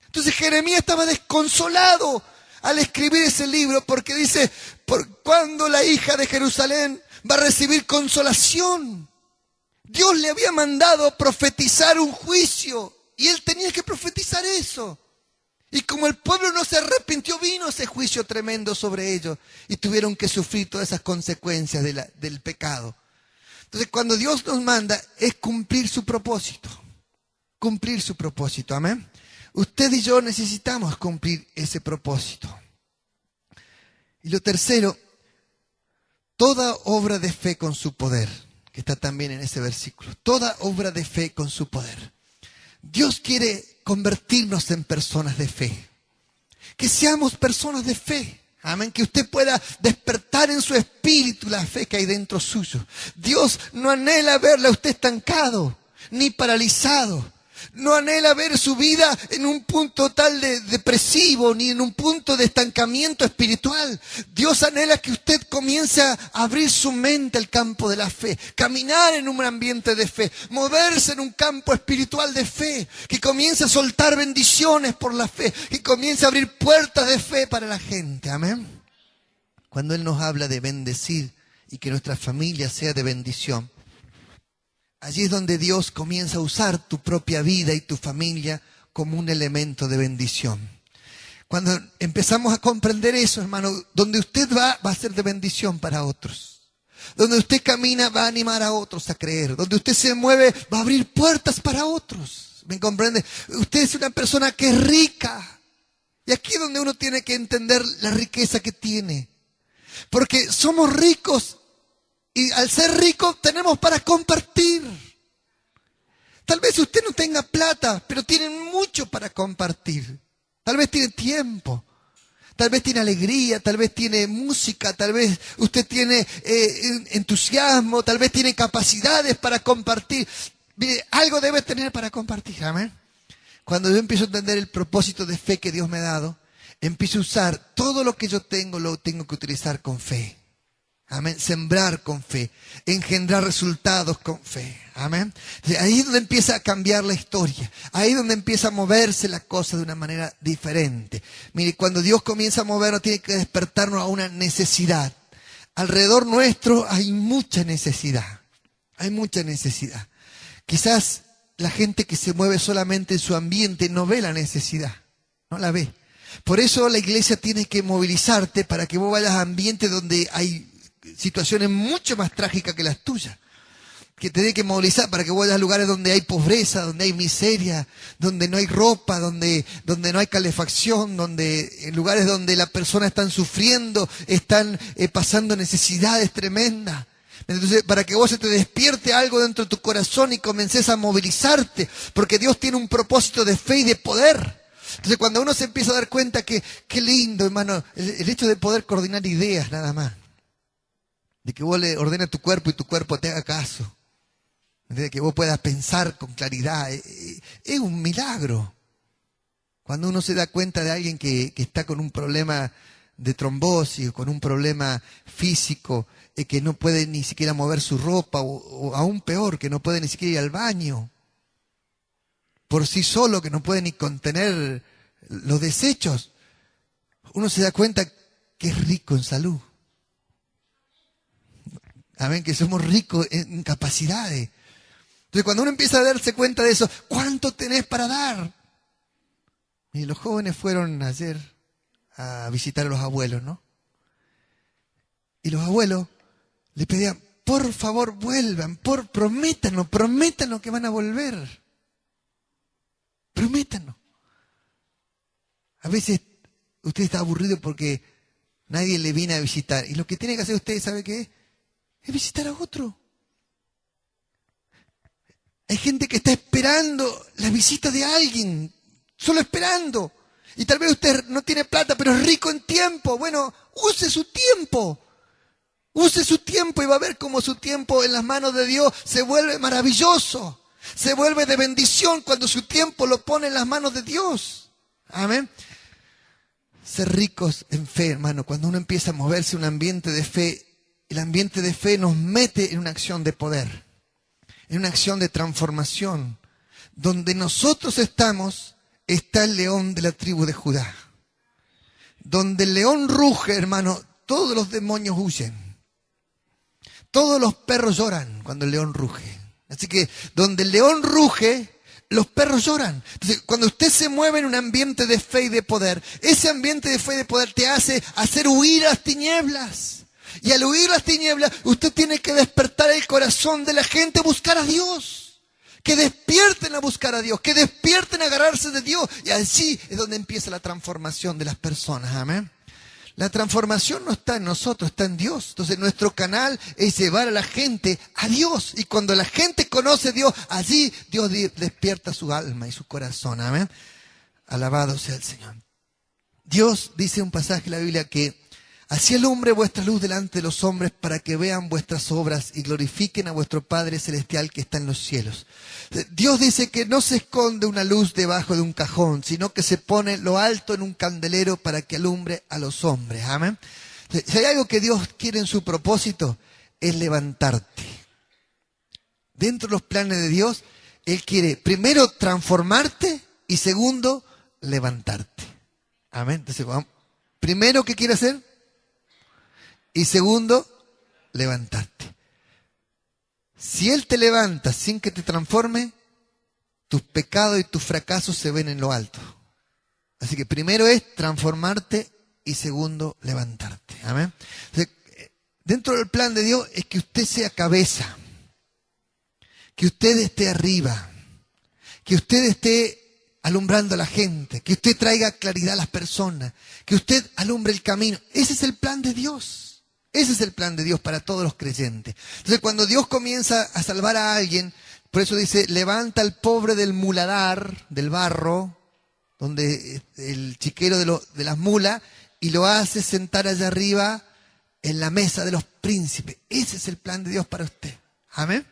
Entonces Jeremías estaba desconsolado al escribir ese libro porque dice, ¿por cuándo la hija de Jerusalén va a recibir consolación? Dios le había mandado profetizar un juicio y él tenía que profetizar eso. Y como el pueblo no se arrepintió, vino ese juicio tremendo sobre ellos y tuvieron que sufrir todas esas consecuencias del pecado. Entonces, cuando Dios nos manda, es cumplir su propósito. Cumplir su propósito, amén. Usted y yo necesitamos cumplir ese propósito. Y lo tercero, toda obra de fe con su poder, que está también en ese versículo. Toda obra de fe con su poder. Dios quiere convertirnos en personas de fe. Que seamos personas de fe. Amén. Que usted pueda despertar en su espíritu la fe que hay dentro suyo. Dios no anhela verle a usted estancado, ni paralizado. No anhela ver su vida en un punto tal de depresivo, ni en un punto de estancamiento espiritual. Dios anhela que usted comience a abrir su mente al campo de la fe, caminar en un ambiente de fe, moverse en un campo espiritual de fe, que comience a soltar bendiciones por la fe, que comience a abrir puertas de fe para la gente. Amén. Cuando Él nos habla de bendecir y que nuestra familia sea de bendición, allí es donde Dios comienza a usar tu propia vida y tu familia como un elemento de bendición. Cuando empezamos a comprender eso, hermano, donde usted va a ser de bendición para otros. Donde usted camina, va a animar a otros a creer. Donde usted se mueve, va a abrir puertas para otros. ¿Me comprende? Usted es una persona que es rica. Y aquí es donde uno tiene que entender la riqueza que tiene. Porque somos ricos. Y al ser rico tenemos para compartir. Tal vez usted no tenga plata, pero tiene mucho para compartir. Tal vez tiene tiempo, tal vez tiene alegría, tal vez tiene música, tal vez usted tiene entusiasmo, tal vez tiene capacidades para compartir. Mire, algo debe tener para compartir, amén. Cuando yo empiezo a entender el propósito de fe que Dios me ha dado, empiezo a usar todo lo que yo tengo, lo tengo que utilizar con fe. Amén. Sembrar con fe, engendrar resultados con fe. Amén. Ahí es donde empieza a cambiar la historia. Ahí es donde empieza a moverse la cosa de una manera diferente. Mire, cuando Dios comienza a movernos, tiene que despertarnos a una necesidad. Alrededor nuestro hay mucha necesidad. Hay mucha necesidad. Quizás la gente que se mueve solamente en su ambiente no ve la necesidad. No la ve. Por eso la iglesia tiene que movilizarte para que vos vayas a ambientes donde hay situaciones mucho más trágicas que las tuyas, que te tiene que movilizar para que vayas a lugares donde hay pobreza, donde hay miseria, donde no hay ropa, donde no hay calefacción, en lugares donde las personas están sufriendo, están pasando necesidades tremendas. Entonces, para que vos se te despierte algo dentro de tu corazón y comences a movilizarte, porque Dios tiene un propósito de fe y de poder. Entonces, cuando uno se empieza a dar cuenta que, qué lindo, hermano, el hecho de poder coordinar ideas nada más. De que vos le ordenes a tu cuerpo y tu cuerpo te haga caso. ¿Entiendes? Que vos puedas pensar con claridad. Es un milagro. Cuando uno se da cuenta de alguien que está con un problema de trombosis, o con un problema físico, que no puede ni siquiera mover su ropa, o aún peor, que no puede ni siquiera ir al baño, por sí solo, que no puede ni contener los desechos, uno se da cuenta que es rico en salud. Amén, que somos ricos en capacidades. Entonces cuando uno empieza a darse cuenta de eso, ¿cuánto tenés para dar? Y los jóvenes fueron ayer a visitar a los abuelos, ¿no? Y los abuelos le pedían, por favor vuelvan, prométanos que van a volver. Prométanos. A veces usted está aburrido porque nadie le viene a visitar. Y lo que tiene que hacer usted, ¿sabe qué es? Es visitar a otro. Hay gente que está esperando la visita de alguien, solo esperando. Y tal vez usted no tiene plata, pero es rico en tiempo. Bueno, use su tiempo. Use su tiempo y va a ver cómo su tiempo en las manos de Dios se vuelve maravilloso. Se vuelve de bendición cuando su tiempo lo pone en las manos de Dios. Amén. Ser ricos en fe, hermano. Cuando uno empieza a moverse en un ambiente de fe, el ambiente de fe nos mete en una acción de poder, en una acción de transformación. Donde nosotros estamos, está el león de la tribu de Judá. Donde el león ruge, hermano, todos los demonios huyen. Todos los perros lloran cuando el león ruge. Así que donde el león ruge, los perros lloran. Entonces, cuando usted se mueve en un ambiente de fe y de poder, ese ambiente de fe y de poder te hace hacer huir las tinieblas. Y al huir las tinieblas, usted tiene que despertar el corazón de la gente a buscar a Dios. Que despierten a buscar a Dios, que despierten a agarrarse de Dios. Y así es donde empieza la transformación de las personas. Amén. La transformación no está en nosotros, está en Dios. Entonces nuestro canal es llevar a la gente a Dios. Y cuando la gente conoce a Dios, allí Dios despierta su alma y su corazón. Amén. Alabado sea el Señor. Dios dice en un pasaje de la Biblia que así alumbre vuestra luz delante de los hombres para que vean vuestras obras y glorifiquen a vuestro Padre Celestial que está en los cielos. Dios dice que no se esconde una luz debajo de un cajón, sino que se pone lo alto en un candelero para que alumbre a los hombres. Amén. Si hay algo que Dios quiere en su propósito, es levantarte. Dentro de los planes de Dios, Él quiere primero transformarte y segundo, levantarte. Amén. Entonces, vamos. Primero, ¿qué quiere hacer? Y segundo, levantarte. Si Él te levanta sin que te transforme, tus pecados y tus fracasos se ven en lo alto. Así que primero es transformarte y segundo, levantarte. Amén. Entonces, dentro del plan de Dios es que usted sea cabeza, que usted esté arriba, que usted esté alumbrando a la gente, que usted traiga claridad a las personas, que usted alumbre el camino. Ese es el plan de Dios. Ese es el plan de Dios para todos los creyentes. Entonces, cuando Dios comienza a salvar a alguien, por eso dice, levanta al pobre del muladar, del barro, donde el chiquero de las mulas, y lo hace sentar allá arriba en la mesa de los príncipes. Ese es el plan de Dios para usted. Amén.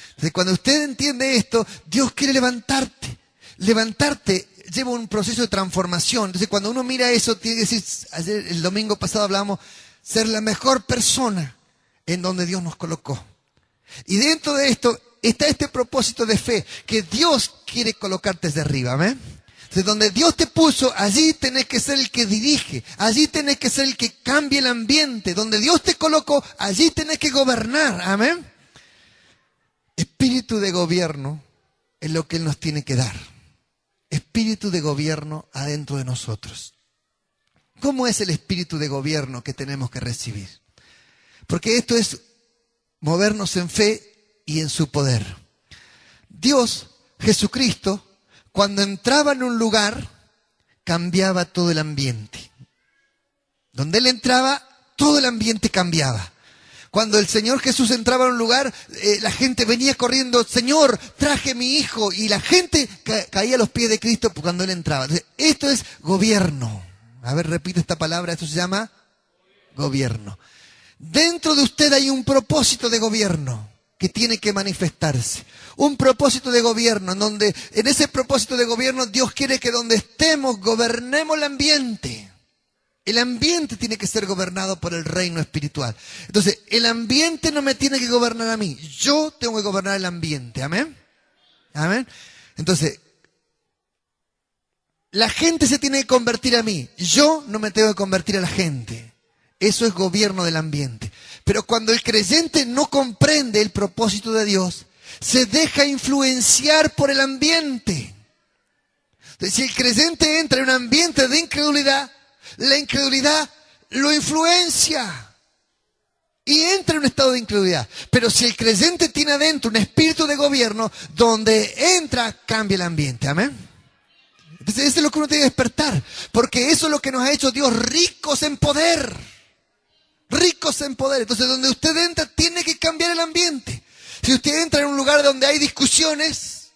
Entonces, cuando usted entiende esto, Dios quiere levantarte. Levantarte lleva un proceso de transformación. Entonces, cuando uno mira eso, tiene que decir, ayer, el domingo pasado hablábamos, ser la mejor persona en donde Dios nos colocó. Y dentro de esto está este propósito de fe, que Dios quiere colocarte desde arriba. ¿Amén? Entonces, donde Dios te puso, allí tenés que ser el que dirige, allí tenés que ser el que cambie el ambiente. Donde Dios te colocó, allí tenés que gobernar. Amén. Espíritu de gobierno es lo que Él nos tiene que dar. Espíritu de gobierno adentro de nosotros. ¿Cómo es el espíritu de gobierno que tenemos que recibir? Porque esto es movernos en fe y en su poder. Dios, Jesucristo, cuando entraba en un lugar, cambiaba todo el ambiente. Donde Él entraba, todo el ambiente cambiaba. Cuando el Señor Jesús entraba en un lugar, la gente venía corriendo, Señor, traje a mi hijo. Y la gente caía a los pies de Cristo cuando Él entraba. Entonces, esto es gobierno. A ver, repite esta palabra, esto se llama gobierno. Dentro de usted hay un propósito de gobierno, que tiene que manifestarse. Un propósito de gobierno, en ese propósito de gobierno Dios quiere que donde estemos gobernemos el ambiente. El ambiente tiene que ser gobernado por el reino espiritual. Entonces, el ambiente no me tiene que gobernar a mí. Yo tengo que gobernar el ambiente. ¿Amén? ¿Amén? Entonces, la gente se tiene que convertir a mí. Yo no me tengo que convertir a la gente. Eso es gobierno del ambiente. Pero cuando el creyente no comprende el propósito de Dios, se deja influenciar por el ambiente. Entonces, si el creyente entra en un ambiente de incredulidad, la incredulidad lo influencia y entra en un estado de incredulidad. Pero si el creyente tiene adentro un espíritu de gobierno, donde entra, cambia el ambiente. Amén. Entonces, eso es lo que uno tiene que despertar, porque eso es lo que nos ha hecho Dios ricos en poder. Ricos en poder. Entonces, donde usted entra, tiene que cambiar el ambiente. Si usted entra en un lugar donde hay discusiones,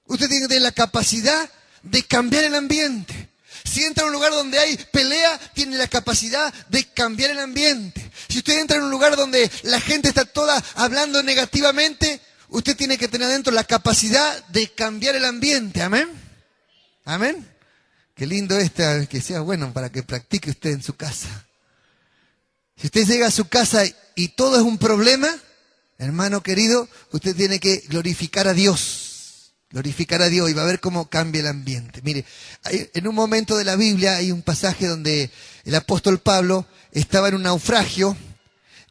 usted tiene que tener la capacidad de cambiar el ambiente. Si entra en un lugar donde hay pelea, tiene la capacidad de cambiar el ambiente. Si usted entra en un lugar donde la gente está toda hablando negativamente, usted tiene que tener adentro la capacidad de cambiar el ambiente. Amén. Amén. Qué lindo que sea bueno para que practique usted en su casa. Si usted llega a su casa y todo es un problema, hermano querido, usted tiene que glorificar a Dios. Glorificar a Dios y va a ver cómo cambia el ambiente. Mire, en un momento de la Biblia hay un pasaje donde el apóstol Pablo estaba en un naufragio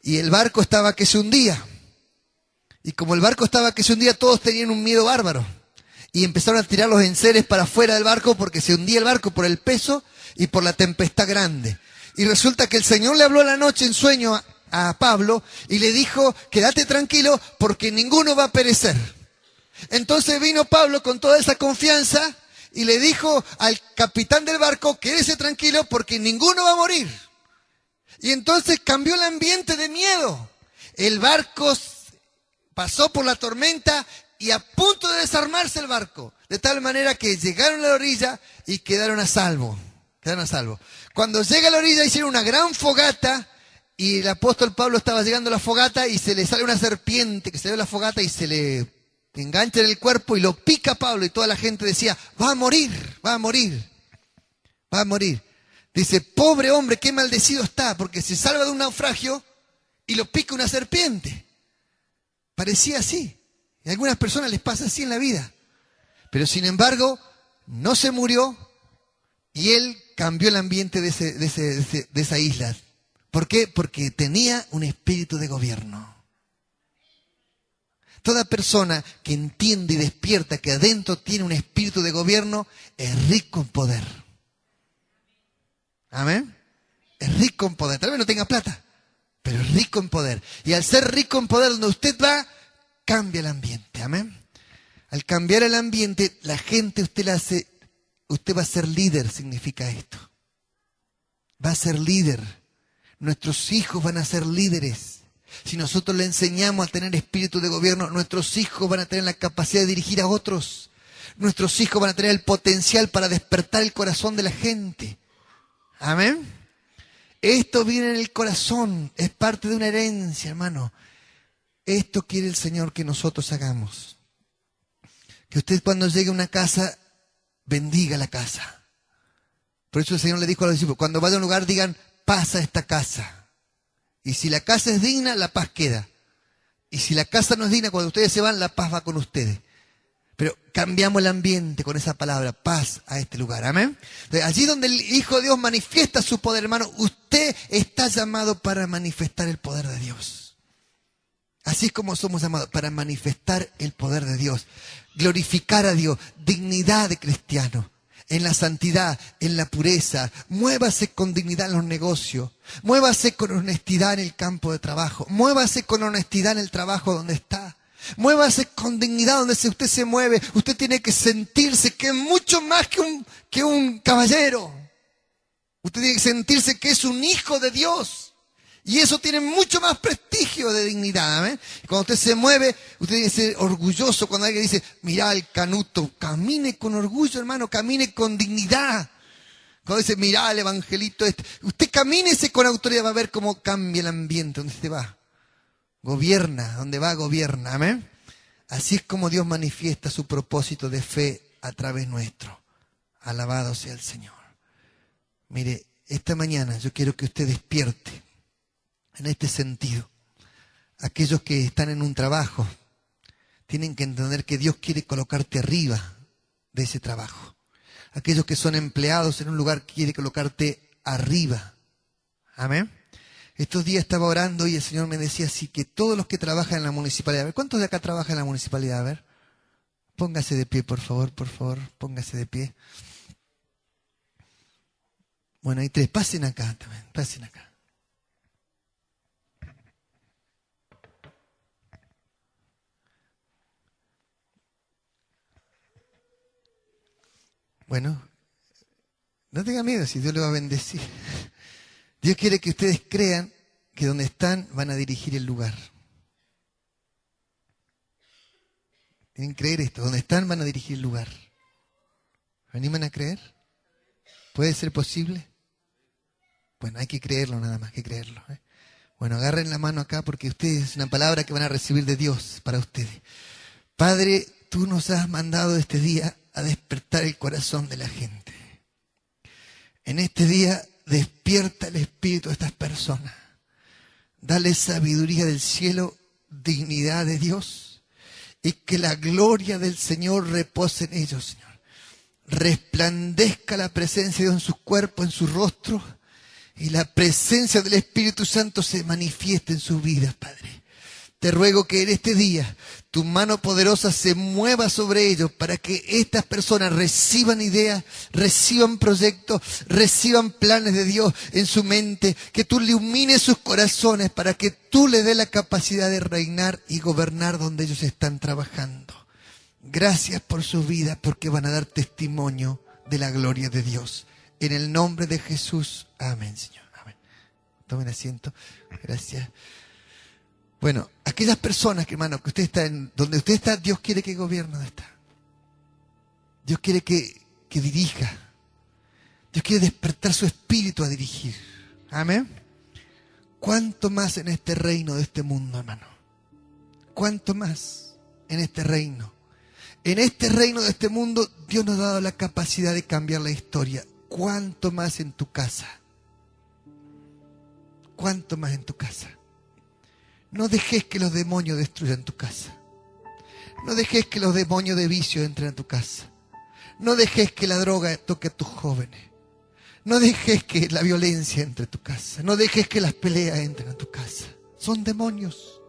y el barco estaba que se hundía. Y como el barco estaba que se hundía, todos tenían un miedo bárbaro. Y empezaron a tirar los enseres para afuera del barco porque se hundía el barco por el peso y por la tempestad grande. Y resulta que el Señor le habló a la noche en sueño a Pablo y le dijo, quédate tranquilo porque ninguno va a perecer. Entonces vino Pablo con toda esa confianza y le dijo al capitán del barco, quédese tranquilo porque ninguno va a morir. Y entonces cambió el ambiente de miedo. El barco pasó por la tormenta y a punto de desarmarse el barco, de tal manera que llegaron a la orilla y quedaron a salvo. Quedaron a salvo. Cuando llega a la orilla hicieron una gran fogata y el apóstol Pablo estaba llegando a la fogata y se le sale una serpiente que se ve la fogata y se le engancha en el cuerpo y lo pica a Pablo y toda la gente decía, va a morir, va a morir, va a morir. Dice, pobre hombre, qué maldecido está, porque se salva de un naufragio y lo pica una serpiente. Parecía así. Y a algunas personas les pasa así en la vida. Pero sin embargo, no se murió y él cambió el ambiente de esa isla. ¿Por qué? Porque tenía un espíritu de gobierno. Toda persona que entiende y despierta que adentro tiene un espíritu de gobierno es rico en poder. Amén. Es rico en poder. Tal vez no tenga plata, pero es rico en poder. Y al ser rico en poder, donde usted va, cambia el ambiente. Amén. Al cambiar el ambiente, la gente usted va a ser líder, significa esto. Va a ser líder. Nuestros hijos van a ser líderes. Si nosotros le enseñamos a tener espíritu de gobierno, nuestros hijos van a tener la capacidad de dirigir a otros. Nuestros hijos van a tener el potencial para despertar el corazón de la gente. Amén. Esto viene en el corazón, es parte de una herencia, hermano. Esto quiere el Señor que nosotros hagamos. Que usted cuando llegue a una casa, bendiga la casa. Por eso el Señor le dijo a los discípulos, cuando vaya a un lugar digan, pasa esta casa. Y si la casa es digna, la paz queda. Y si la casa no es digna, cuando ustedes se van, la paz va con ustedes. Pero cambiamos el ambiente con esa palabra, paz a este lugar. Amén. Entonces, allí donde el Hijo de Dios manifiesta su poder, hermano, usted está llamado para manifestar el poder de Dios. Así es como somos llamados, para manifestar el poder de Dios. Glorificar a Dios, dignidad de cristiano. En la santidad, en la pureza, muévase con dignidad en los negocios, muévase con honestidad en el campo de trabajo, muévase con honestidad en el trabajo donde está, muévase con dignidad donde usted se mueve. Usted tiene que sentirse que es mucho más que un caballero. Usted tiene que sentirse que es un hijo de Dios. Y eso tiene mucho más prestigio de dignidad. ¿eh? Cuando usted se mueve, usted tiene que ser orgulloso. Cuando alguien dice, mirá el canuto, camine con orgullo, hermano, camine con dignidad. Cuando dice, mirá el evangelito este, usted camínese con autoridad, va a ver cómo cambia el ambiente donde usted va. Gobierna, donde va, gobierna. Amén. Así es como Dios manifiesta su propósito de fe a través nuestro. Alabado sea el Señor. Mire, esta mañana yo quiero que usted despierte en este sentido. Aquellos que están en un trabajo tienen que entender que Dios quiere colocarte arriba de ese trabajo. Aquellos que son empleados en un lugar quiere colocarte arriba. Amén. Estos días estaba orando y el Señor me decía así, que todos los que trabajan en la municipalidad, a ver, ¿cuántos de acá trabajan en la municipalidad? A ver, póngase de pie, por favor, póngase de pie. Bueno, hay 3, pasen acá también, pasen acá. Bueno, no tengan miedo si Dios le va a bendecir. Dios quiere que ustedes crean que donde están van a dirigir el lugar. Tienen que creer esto, donde están van a dirigir el lugar. ¿Me animan a creer? ¿Puede ser posible? Bueno, hay que creerlo nada más, hay que creerlo. Bueno, agarren la mano acá porque ustedes, es una palabra que van a recibir de Dios para ustedes. Padre, tú nos has mandado este día a despertar el corazón de la gente. En este día despierta el espíritu de estas personas. Dale sabiduría del cielo, dignidad de Dios, y que la gloria del Señor repose en ellos, Señor. Resplandezca la presencia de Dios en sus cuerpos, en sus rostros, y la presencia del Espíritu Santo se manifieste en sus vidas, Padre. Te ruego que en este día tu mano poderosa se mueva sobre ellos para que estas personas reciban ideas, reciban proyectos, reciban planes de Dios en su mente, que tú ilumines sus corazones para que tú les des la capacidad de reinar y gobernar donde ellos están trabajando. Gracias por su vida, porque van a dar testimonio de la gloria de Dios. En el nombre de Jesús. Amén, Señor. Amén. Tomen asiento. Gracias. Bueno, aquellas personas, hermano, que usted está donde usted está, Dios quiere que gobierne donde está. Dios quiere que dirija. Dios quiere despertar su espíritu a dirigir. Amén. ¿Cuánto más en este reino de este mundo, hermano? ¿Cuánto más en este reino? En este reino de este mundo, Dios nos ha dado la capacidad de cambiar la historia. ¿Cuánto más en tu casa? ¿Cuánto más en tu casa? No dejes que los demonios destruyan tu casa. No dejes que los demonios de vicio entren a tu casa. No dejes que la droga toque a tus jóvenes. No dejes que la violencia entre a tu casa. No dejes que las peleas entren a tu casa. Son demonios.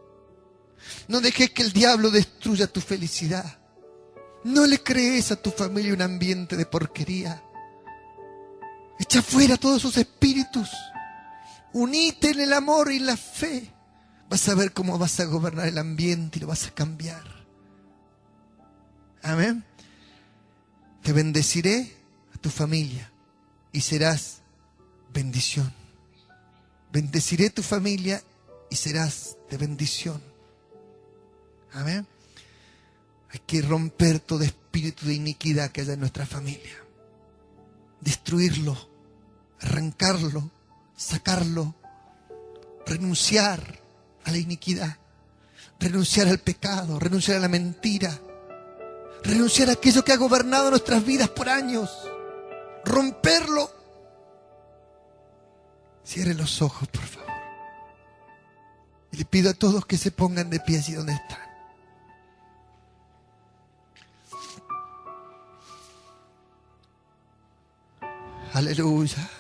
No dejes que el diablo destruya tu felicidad. No le crees a tu familia un ambiente de porquería. Echa fuera todos esos espíritus. Unite en el amor y la fe. Vas a ver cómo vas a gobernar el ambiente y lo vas a cambiar. Amén. Te bendeciré a tu familia y serás bendición. Bendeciré tu familia y serás de bendición. Amén. Hay que romper todo espíritu de iniquidad que haya en nuestra familia. Destruirlo, arrancarlo, sacarlo, renunciar a la iniquidad, renunciar al pecado, renunciar a la mentira, renunciar a aquello que ha gobernado nuestras vidas por años, romperlo. Cierre los ojos, por favor. Y le pido a todos que se pongan de pie allí donde están. Aleluya.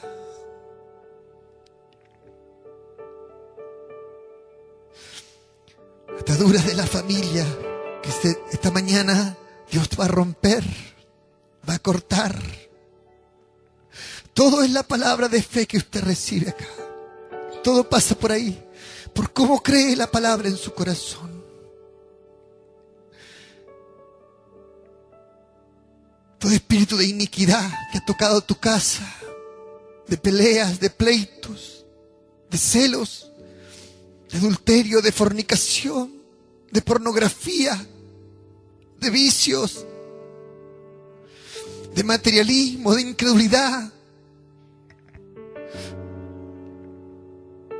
Ataduras de la familia que esta mañana Dios va a romper, va a cortar. Todo es la palabra de fe que usted recibe acá. Todo pasa por ahí, por cómo cree la palabra en su corazón. Todo espíritu de iniquidad que ha tocado tu casa, de peleas, de pleitos, de celos, de adulterio, de fornicación, de pornografía, de vicios, de materialismo, de incredulidad.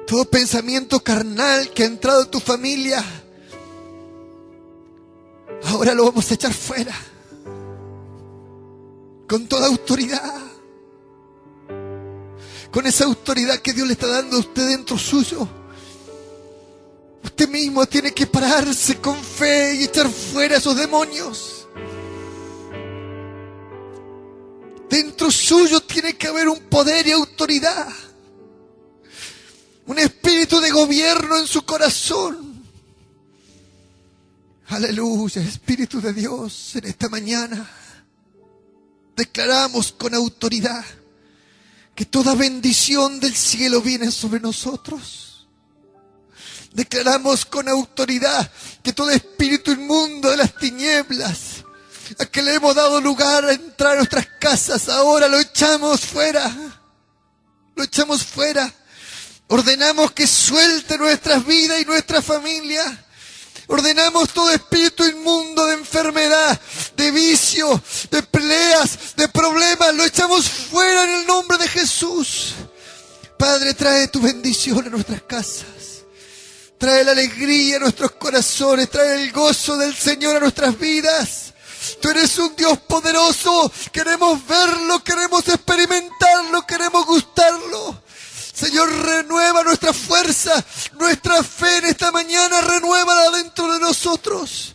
Todo pensamiento carnal que ha entrado en tu familia, ahora lo vamos a echar fuera. Con toda autoridad. Con esa autoridad que Dios le está dando a usted dentro suyo. Usted mismo tiene que pararse con fe y echar fuera esos demonios. Dentro suyo tiene que haber un poder y autoridad. Un espíritu de gobierno en su corazón. Aleluya, Espíritu de Dios, en esta mañana declaramos con autoridad que toda bendición del cielo viene sobre nosotros. Declaramos con autoridad que todo espíritu inmundo de las tinieblas, a que le hemos dado lugar a entrar a nuestras casas, ahora lo echamos fuera. Lo echamos fuera. Ordenamos que suelte nuestras vidas y nuestra familia. Ordenamos todo espíritu inmundo de enfermedad, de vicio, de peleas, de problemas. Lo echamos fuera en el nombre de Jesús. Padre, trae tu bendición a nuestras casas. Trae la alegría a nuestros corazones. Trae el gozo del Señor a nuestras vidas. Tú eres un Dios poderoso. Queremos verlo, queremos experimentarlo, queremos gustarlo. Señor, renueva nuestra fuerza, nuestra fe en esta mañana, renuévala dentro de nosotros.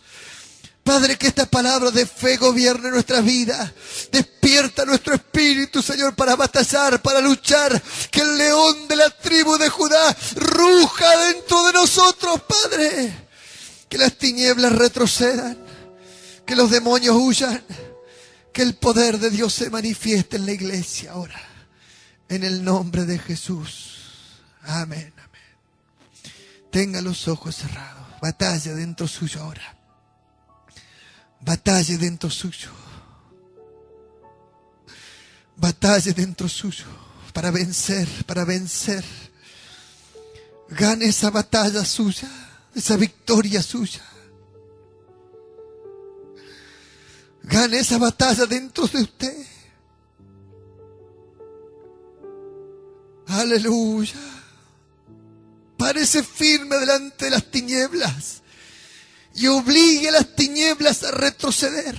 Padre, que esta palabra de fe gobierne nuestra vida. Despierta nuestro espíritu, Señor, para batallar, para luchar. Que el león de la tribu de Judá ruja dentro de nosotros, Padre. Que las tinieblas retrocedan, que los demonios huyan, que el poder de Dios se manifieste en la iglesia ahora. En el nombre de Jesús. Amén, amén. Tenga los ojos cerrados. Batalla dentro suyo ahora. Batalla dentro suyo. Batalla dentro suyo. Para vencer, para vencer. Gane esa batalla suya. Esa victoria suya. Gane esa batalla dentro de usted. Aleluya. Parece firme delante de las tinieblas y obligue a las tinieblas a retroceder.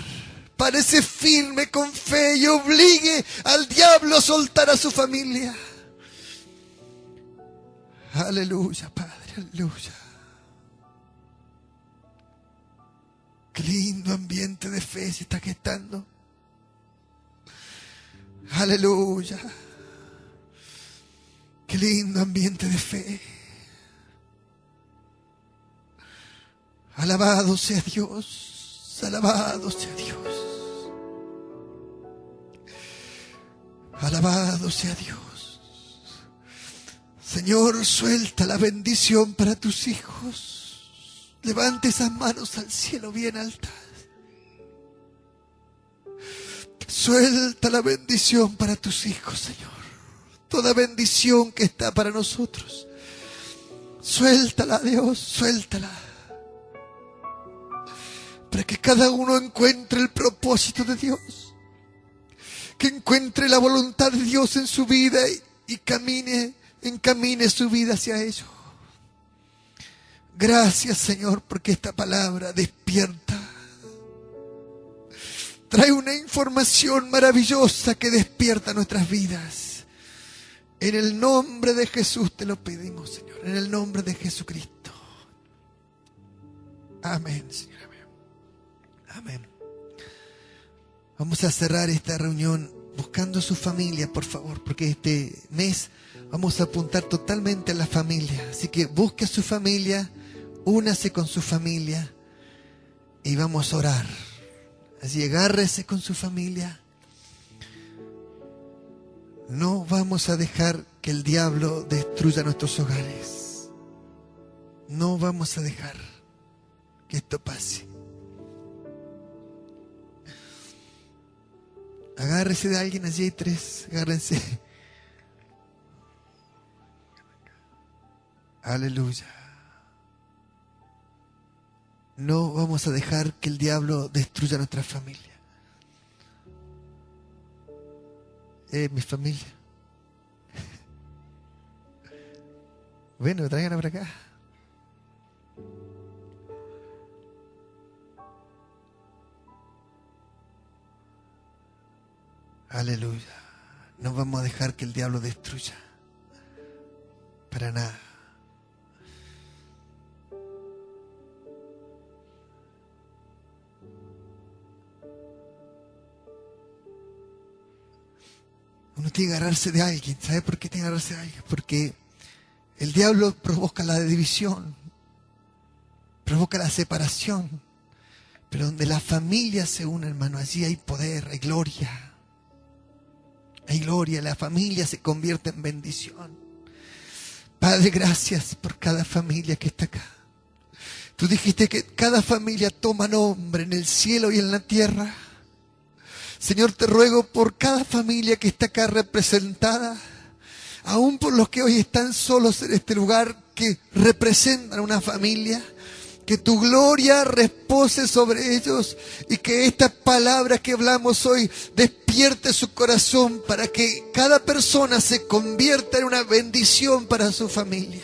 Parece firme con fe y obligue al diablo a soltar a su familia. Aleluya, Padre, aleluya. Qué lindo ambiente de fe se está gestando. Aleluya. Qué lindo ambiente de fe. Alabado sea Dios. Alabado sea Dios. Alabado sea Dios. Señor, suelta la bendición para tus hijos. Levante esas manos al cielo bien altas. Suelta la bendición para tus hijos, Señor. Toda bendición que está para nosotros. Suéltala, Dios, suéltala. Para que cada uno encuentre el propósito de Dios. Que encuentre la voluntad de Dios en su vida y encamine su vida hacia ello. Gracias, Señor, porque esta palabra despierta. Trae una información maravillosa que despierta nuestras vidas. En el nombre de Jesús te lo pedimos, Señor. En el nombre de Jesucristo. Amén, Señor. Amén. Amén. Vamos a cerrar esta reunión buscando a su familia, por favor. Porque este mes vamos a apuntar totalmente a la familia. Así que busque a su familia. Únase con su familia. Y vamos a orar. Así agárrese con su familia. No vamos a dejar que el diablo destruya nuestros hogares. No vamos a dejar que esto pase. Agárrese de alguien, allí hay 3. Agárrense. Aleluya. No vamos a dejar que el diablo destruya nuestra familia. Mi familia. Bueno, tráiganla para acá. Aleluya. No vamos a dejar que el diablo destruya. Para nada. Uno tiene que agarrarse de alguien. ¿Sabe por qué tiene que agarrarse de alguien? Porque el diablo provoca la división, provoca la separación. Pero donde la familia se une, hermano, allí hay poder, hay gloria. Hay gloria, la familia se convierte en bendición. Padre, gracias por cada familia que está acá. Tú dijiste que cada familia toma nombre en el cielo y en la tierra. Señor, te ruego por cada familia que está acá representada, aún por los que hoy están solos en este lugar, que representan una familia, que tu gloria repose sobre ellos y que esta palabra que hablamos hoy despierte su corazón para que cada persona se convierta en una bendición para su familia.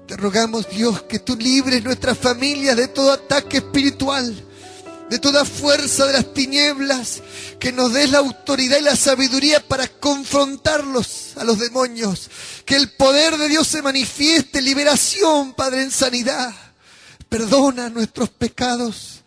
Te rogamos, Dios, que tú libres nuestras familias de todo ataque espiritual, de toda fuerza de las tinieblas, que nos des la autoridad y la sabiduría para confrontarlos a los demonios, que el poder de Dios se manifieste, liberación, Padre, en sanidad. Perdona nuestros pecados,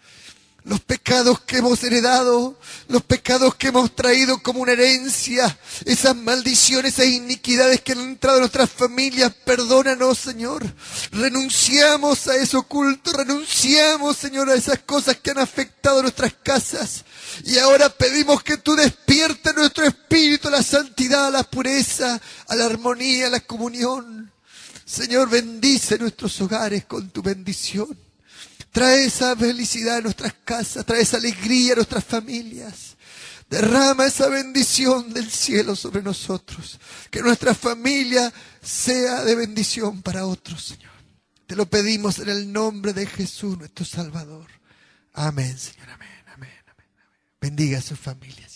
los pecados que hemos heredado, los pecados que hemos traído como una herencia, esas maldiciones e iniquidades que han entrado en nuestras familias. Perdónanos, Señor. Renunciamos a eso oculto, renunciamos, Señor, a esas cosas que han afectado nuestras casas. Y ahora pedimos que tú despiertes nuestro espíritu a la santidad, a la pureza, a la armonía, a la comunión. Señor, bendice nuestros hogares con tu bendición. Trae esa felicidad a nuestras casas, trae esa alegría a nuestras familias. Derrama esa bendición del cielo sobre nosotros. Que nuestra familia sea de bendición para otros, Señor. Te lo pedimos en el nombre de Jesús, nuestro Salvador. Amén, Señor, amén, amén, amén. Bendiga a sus familias.